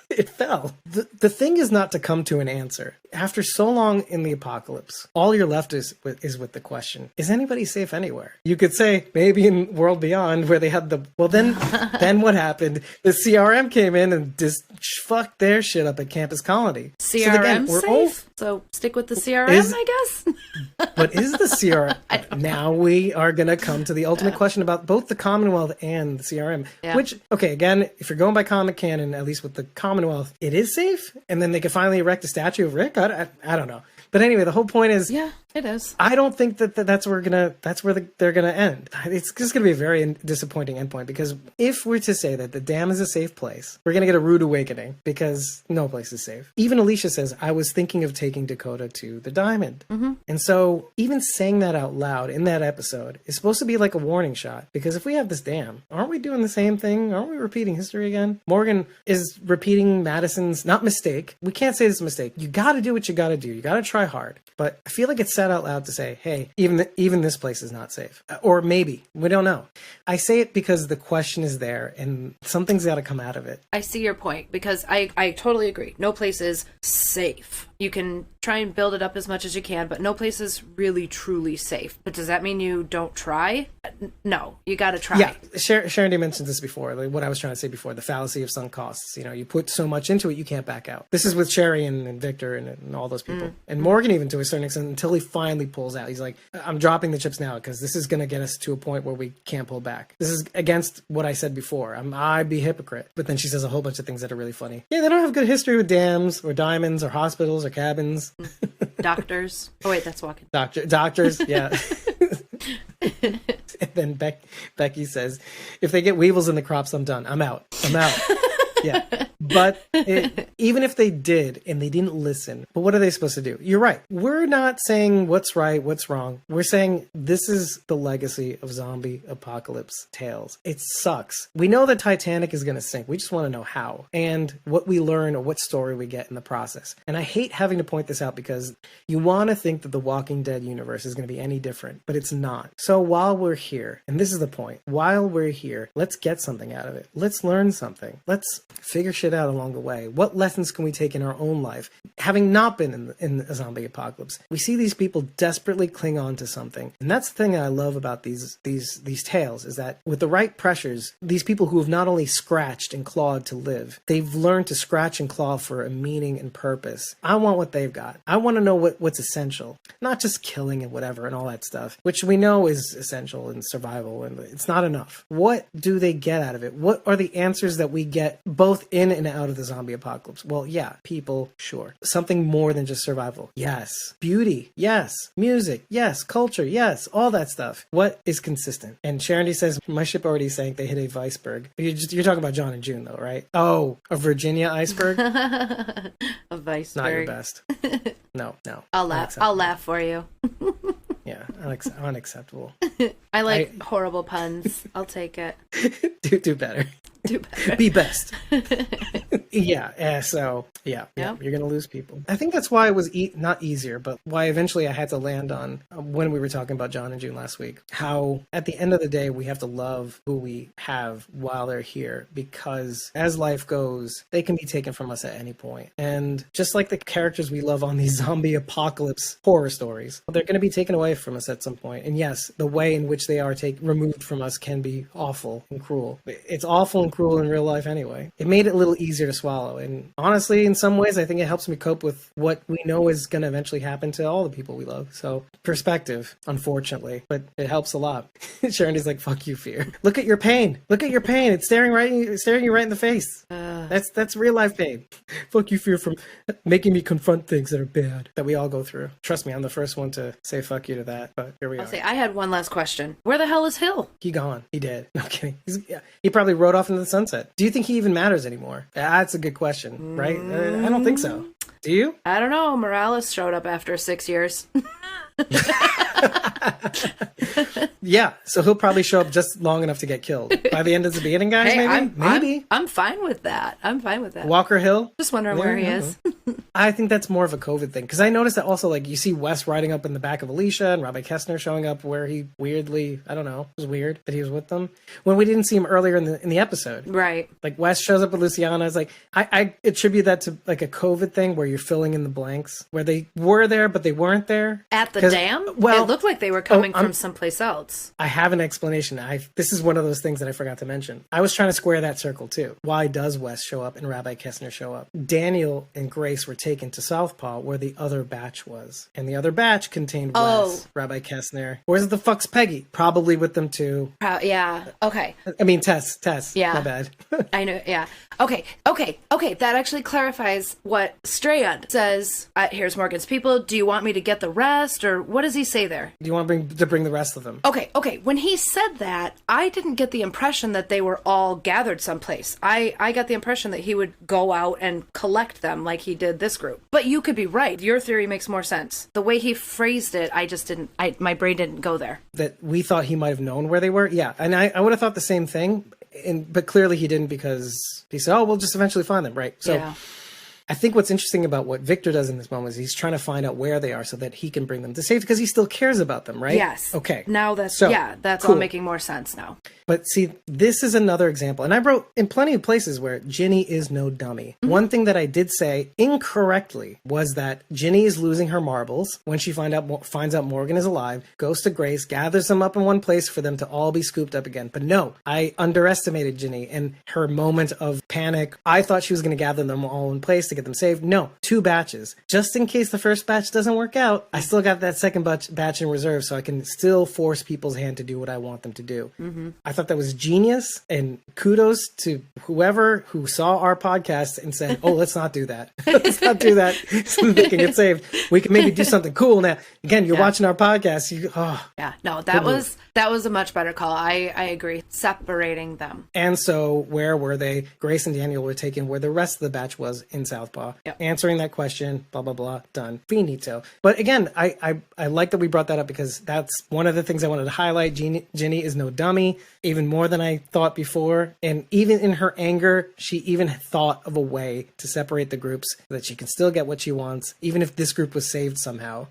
it fell. The thing is not to come to an answer. After so long in the apocalypse, all you're left is with the question, is anybody safe anywhere? You could say, maybe in World Beyond, where they had then what happened? The CRM came in and just fucked their shit up at Campus Colony. CRM safe? So stick with the CRM, I guess? But is the CRM... Now we are going to come to the ultimate question about both the Commonwealth and the CRM. Yeah. Which, okay, again, if you're going by comic canon, at least with the Commonwealth, it is safe? And then they could finally erect a statue of Rick? I don't know. But anyway, the whole point is, yeah, it is. I don't think that's where they're gonna end. It's just gonna be a very disappointing endpoint, because if we're to say that the dam is a safe place, we're gonna get a rude awakening, because no place is safe. Even Alicia says, I was thinking of taking Dakota to the diamond. Mm-hmm. And so even saying that out loud in that episode is supposed to be like a warning shot, because if we have this dam, aren't we doing the same thing? Aren't we repeating history again? Morgan is repeating Madison's, not mistake. We can't say it's a mistake. You gotta do what you gotta do. You gotta try hard. But I feel like it's said out loud to say, hey, even this place is not safe. Or maybe. We don't know. I say it because the question is there and something's got to come out of it. I see your point, because I totally agree. No place is safe. You can try and build it up as much as you can, but no place is really, truly safe. But does that mean you don't try? No, you got to try. Yeah, Sharon mentioned this before, like what I was trying to say before, the fallacy of sunk costs. You know, you put so much into it, you can't back out. This is with Sherry and Victor and all those people. And Morgan, even to a certain extent, until he finally pulls out. He's like, I'm dropping the chips now because this is going to get us to a point where we can't pull back. This is against what I said before. I'd be a hypocrite. But then she says a whole bunch of things that are really funny. Yeah, they don't have good history with dams or diamonds or hospitals or cabins. Doctors. Oh, wait, that's walking. Doctors, yeah. And then Becky says, if they get weevils in the crops, I'm done. I'm out. Yeah. But even if they did and they didn't listen, but what are they supposed to do? You're right. We're not saying what's right, what's wrong. We're saying this is the legacy of zombie apocalypse tales. It sucks. We know that Titanic is going to sink. We just want to know how and what we learn or what story we get in the process. And I hate having to point this out because you want to think that the Walking Dead universe is going to be any different, but it's not. So while we're here, and this is the point, while we're here, let's get something out of it. Let's learn something. Let's figure shit out along the way. What lessons can we take in our own life? Having not been in a zombie apocalypse, we see these people desperately cling on to something. And that's the thing I love about these tales, is that with the right pressures, these people who have not only scratched and clawed to live, they've learned to scratch and claw for a meaning and purpose. I want what they've got. I want to know what's essential, not just killing and whatever and all that stuff, which we know is essential in survival, and it's not enough. What do they get out of it? What are the answers that we get both in and out of the zombie apocalypse? Well, yeah, people, sure. Something more than just survival. Yes. Beauty. Yes. Music. Yes. Culture. Yes. All that stuff. What is consistent? And Sharon says, my ship already sank. They hit a iceberg. You're talking about John and June, though, right? Oh, a Virginia iceberg? A iceberg. Not your best. No. I'll laugh for you. Yeah, unacceptable. I like horrible puns. I'll take it. Do better. Do better. Be best. Yeah. So yeah, you're gonna lose people. I think that's why it was not easier, but why eventually I had to land on when we were talking about John and June last week. How at the end of the day we have to love who we have while they're here, because as life goes, they can be taken from us at any point. And just like the characters we love on these zombie apocalypse horror stories, they're going to be taken away from us at some point. And yes, the way in which they are removed from us can be awful and cruel. It's awful and cruel in real life anyway. It made it a little easier to swallow. And honestly, in some ways, I think it helps me cope with what we know is going to eventually happen to all the people we love. So perspective, unfortunately, but it helps a lot. Sharondy's like, fuck you, fear. Look at your pain. Look at your pain. It's staring you right in the face. That's real life pain. Fuck you, fear, from making me confront things that are bad that we all go through. Trust me, I'm the first one to say fuck you to that, but here we are. I'll say I had one last question. Where the hell is Hill? He gone. He did. No kidding. He probably rode off into the sunset. Do you think he even matters anymore? That's a good question, right? I don't think so. Do you? I don't know. Morales showed up after 6 years. Yeah, so he'll probably show up just long enough to get killed. By the end of the beginning, guys, Hey, maybe? I'm fine with that. Walker Hill? Just wondering where he is. I think that's more of a COVID thing. Because I noticed that also, like, you see Wes riding up in the back of Alicia and Robbie Kessner showing up where he weirdly, I don't know, it was weird that he was with them. When we didn't see him earlier in the episode. Right. Like, Wes shows up with Luciana. It's like, I attribute that to, like, a COVID thing where you're filling in the blanks. Where they were there, but they weren't there. At the dam? Well, it looked like they were coming from someplace else. I have an explanation. This is one of those things that I forgot to mention. I was trying to square that circle too. Why does Wes show up and Rabbi Kessner show up? Daniel and Grace were taken to Southpaw where the other batch was. And the other batch contained Wes, Rabbi Kessner. Where's the fuck's Peggy? Probably with them too. Yeah. Okay. I mean, Tess. Yeah. My bad. I know. Yeah. Okay. That actually clarifies what Strand says. Here's Morgan's people. Do you want me to get the rest? Or what does he say there? Do you want to bring the rest of them? Okay. When he said that, I didn't get the impression that they were all gathered someplace. I got the impression that he would go out and collect them like he did this group. But you could be right. Your theory makes more sense. The way he phrased it, I just didn't, my brain didn't go there. That we thought he might have known where they were? Yeah. And I would have thought the same thing. But clearly he didn't because he said, we'll just eventually find them, right? So yeah. I think what's interesting about what Victor does in this moment is he's trying to find out where they are so that he can bring them to safety because he still cares about them, right? Yes. Okay. Now that's cool. All making more sense now. But see, this is another example. And I wrote in plenty of places where Ginny is no dummy. Mm-hmm. One thing that I did say incorrectly was that Ginny is losing her marbles when she finds out Morgan is alive, goes to Grace, gathers them up in one place for them to all be scooped up again. But no, I underestimated Ginny and her moment of panic. I thought she was going to gather them all in place to get them saved. No, 2 batches. Just in case the first batch doesn't work out, I still got that second batch in reserve so I can still force people's hand to do what I want them to do. Mm-hmm. I thought that was genius, and kudos to whoever who saw our podcast and said, let's not do that. Let's not do that so that they can get saved. We can maybe do something cool now. Again, you're watching our podcast. That was a much better call. I agree. Separating them. And so where were they? Grace and Daniel were taken where the rest of the batch was in Southpaw. Yep. Answering that question, blah, blah, blah, done. Finito. But again, I like that we brought that up because that's one of the things I wanted to highlight. Ginny is no dummy, even more than I thought before. And even in her anger, she even thought of a way to separate the groups so that she can still get what she wants, even if this group was saved somehow.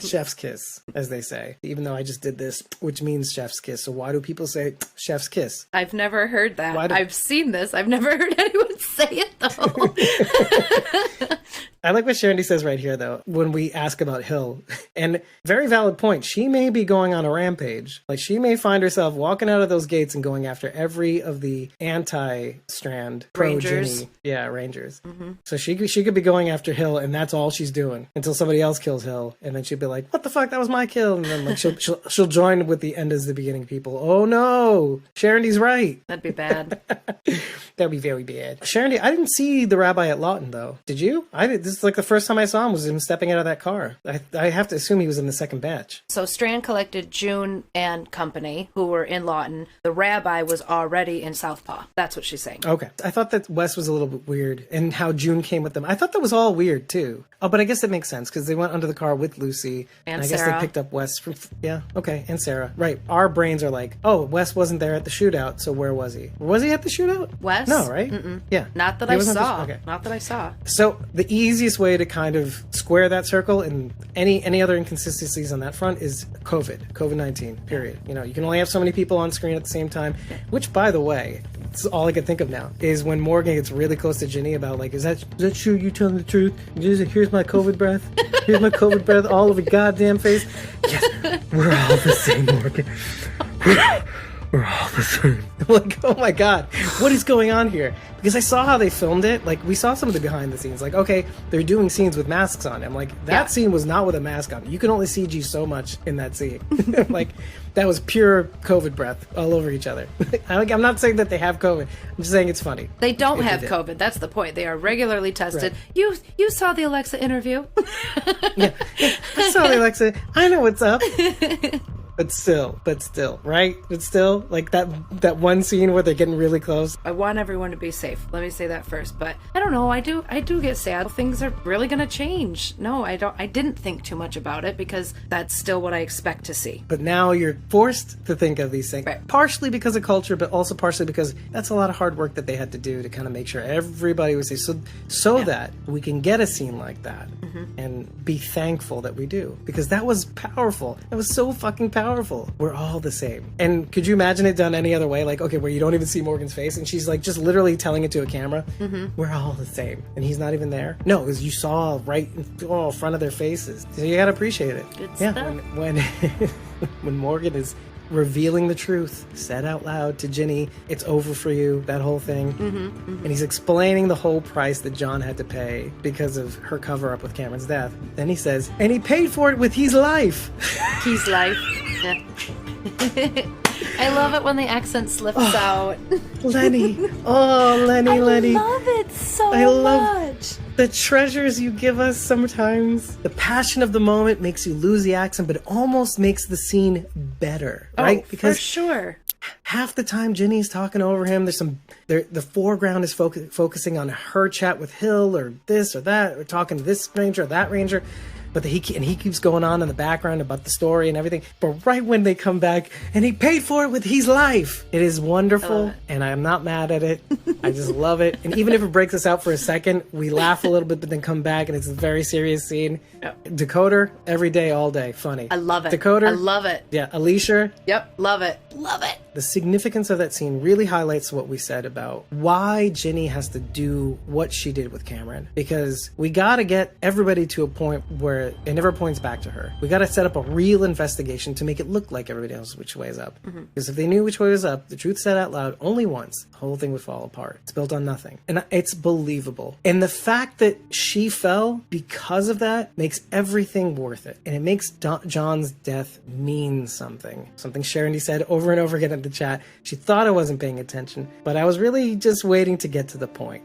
Chef's kiss, as they say. Even though I just did this, which means chef's kiss. So why do people say chef's kiss? I've never heard that. I've seen this. I've never heard anyone say it, though. I like what Sharondy says right here, though, when we ask about Hill. And very valid point. She may be going on a rampage. Like, she may find herself walking out of those gates and going after every of the anti-Strand Rangers. Rangers. Mm-hmm. So she could be going after Hill, and that's all she's doing until somebody else kills Hill. And then she'll be like, what the fuck? That was my kill. And then like she'll join with the end as the beginning people. Oh, no. Sharondy's right. That'd be bad. That'd be very bad. Sharondy, I didn't see the rabbi at Lawton, though. Did you? This is like the first time I saw him was him stepping out of that car. I have to assume he was in the second batch. So Strand collected June and company, who were in Lawton. The rabbi was already in Southpaw. That's what she's saying. Okay. I thought that Wes was a little bit weird, and how June came with them. I thought that was all weird, too. Oh, but I guess it makes sense, because they went under the car with Lucy. And I Sarah. guess they picked up Wes from... Yeah, okay, and Sarah. Right. Our brains are like, Wes wasn't there at the shootout, so where was he? Was he at the shootout? Wes? No, right? Mm-mm. Yeah. Not that I saw. Okay. Not that I saw. So the easiest way to kind of square that circle and any other inconsistencies on that front is COVID-19, period. You know, you can only have so many people on screen at the same time, which, by the way, it's all I can think of now, is when Morgan gets really close to Ginny about, like, is that true? You telling the truth? Here's my COVID breath. Here's my COVID breath all over your goddamn face. Yes, we're all the same, Morgan. we're all the same. Like, oh my god, what is going on here? Because I saw how they filmed it. Like, we saw some of the behind the scenes. Like, okay, they're doing scenes with masks on. I'm like, that scene was not with a mask on. You can only CG so much in that scene. Like, that was pure COVID breath all over each other. I'm not saying that they have COVID. I'm just saying it's funny. They don't have COVID. That's the point. They are regularly tested. Right. You saw the Alexa interview. Yeah, I saw the Alexa. I know what's up. But still, right? But still, like that one scene where they're getting really close. I want everyone to be safe. Let me say that first. But I don't know. I do get sad. Things are really going to change. No, I don't. I didn't think too much about it because that's still what I expect to see. But now you're forced to think of these things. Right. Partially because of culture, but also partially because that's a lot of hard work that they had to do to kind of make sure everybody was safe. So that we can get a scene like that and be thankful that we do. Because that was powerful. That was so fucking powerful. We're all the same. And could you imagine it done any other way? Like, okay, where you don't even see Morgan's face and she's like just literally telling it to a camera. We're all the same. And he's not even there. No, because you saw right in front of their faces. So you gotta appreciate it. Good stuff. When when Morgan is revealing the truth, said out loud to Ginny, it's over for you, that whole thing. And he's explaining the whole price that John had to pay because of her cover-up with Cameron's death. Then he says, and he paid for it with his life. His life. Yeah. I love it when the accent slips out. Lenny. Oh, Lenny. I love it so much. The treasures you give us sometimes. The passion of the moment makes you lose the accent, but it almost makes the scene better, right? Because for sure. Half the time Ginny's talking over him. The foreground is focusing on her chat with Hill or this or that, or talking to this ranger or that ranger. But he keeps going on in the background about the story and everything. But right when they come back, and he paid for it with his life. It is wonderful, and I am not mad at it. I just love it. And even if it breaks us out for a second, we laugh a little bit, but then come back, and it's a very serious scene. Yep. Decoder, every day, all day, funny. I love it. Decoder, I love it. Yeah, Alicia. Yep, love it. Love it. The significance of that scene really highlights what we said about why Ginny has to do what she did with Cameron. Because we got to get everybody to a point where it never points back to her. We got to set up a real investigation to make it look like everybody else which way is up. Because if they knew which way was up, the truth said out loud only once, the whole thing would fall apart. It's built on nothing. And it's believable. And the fact that she fell because of that makes everything worth it. And it makes John's death mean something. Something Sharon said over and over again in the chat. She thought I wasn't paying attention, but I was really just waiting to get to the point.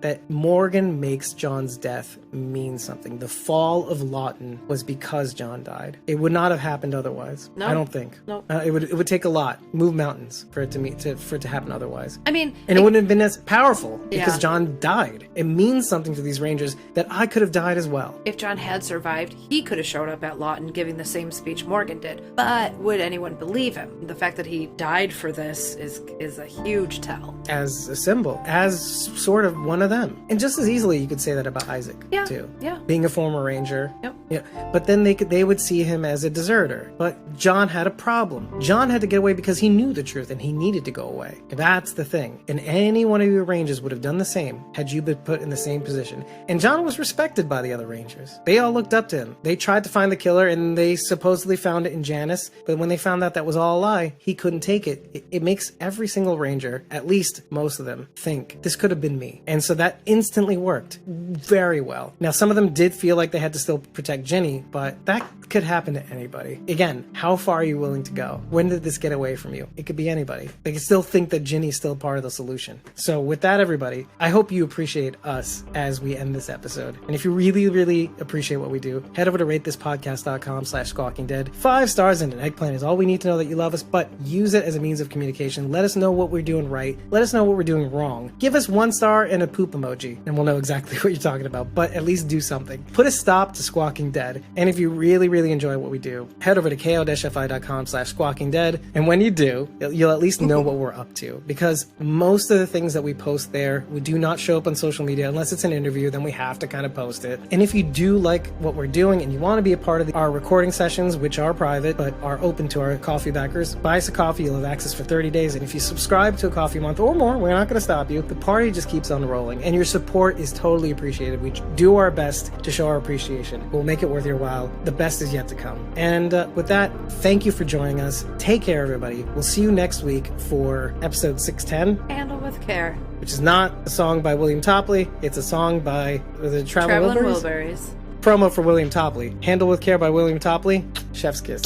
That Morgan makes John's death mean something. The fall of Lawton was because John died. It would not have happened otherwise. No, I don't think. No, it would take a lot, move mountains for it to happen otherwise. I mean, and it wouldn't have been as powerful because John died. It means something to these Rangers that I could have died as well. If John had survived, he could have showed up at Lawton giving the same speech Morgan did. But would anyone believe him? The fact that he died for this is a huge tell. As a symbol, as sort of one of them. And just as easily you could say that about Isaac too. Yeah. Being a former Ranger. Yep. Yeah. But then they would see him as a deserter. But John had a problem. John had to get away because he knew the truth and he needed to go away. That's the thing. And any one of your Rangers would have done the same had you been put in the same position. And John was respected by the other Rangers. They all looked up to him. They tried to find the killer and they supposedly found it in Janice. But when they found out that was all a lie, he couldn't take it. It makes every single Ranger, at least most of them, think this could have been me. And so that instantly worked very well. Now, some of them did feel like they had to still protect Ginny, but that could happen to anybody. Again, how far are you willing to go? When did this get away from you? It could be anybody. They can still think that Ginny's still part of the solution. So with that, everybody, I hope you appreciate us as we end this episode. And if you really, really appreciate what we do, head over to ratethispodcast.com/squawkingdead. 5 stars and an eggplant is all we need to know that you love us, but use it as a means of communication. Let us know what we're doing right. Let us know what we're doing wrong. Give us 1 star and a poop emoji, and we'll know exactly what you're talking about, but at least do something. Put a stop to Squawking Dead. And if you really, really enjoy what we do, head over to ko-fi.com/squawkingdead. And when you do, you'll at least know what we're up to, because most of the things that we post there, we do not show up on social media unless it's an interview, then we have to kind of post it. And if you do like what we're doing and you want to be a part of our recording sessions, which are private but are open to our coffee backers, buy us a coffee, you'll have access for 30 days. And if you subscribe to a coffee month or more, we're not going to stop you. The party just keeps on rolling, and your support is totally appreciated. We do our best to show our appreciation. We'll make make it worth your while. The best is yet to come. And with that, thank you for joining us. Take care, everybody. We'll see you next week for episode 610. Handle with care. Which is not a song by William Topley. It's a song by the Traveling Wilburys. Promo for William Topley. Handle with Care by William Topley. Chef's kiss.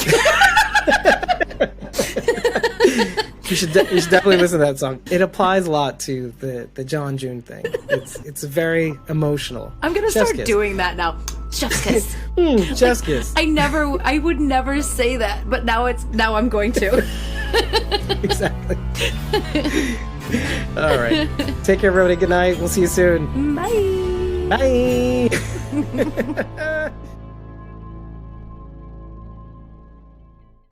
You should definitely listen to that song. It applies a lot to the John June thing. It's very emotional. I'm gonna Chef's start kiss. doing that now. Chef's kiss. Chef's kiss. I would never say that, but now I'm going to. Exactly. All right. Take care, everybody. Good night. We'll see you soon. Bye. Bye.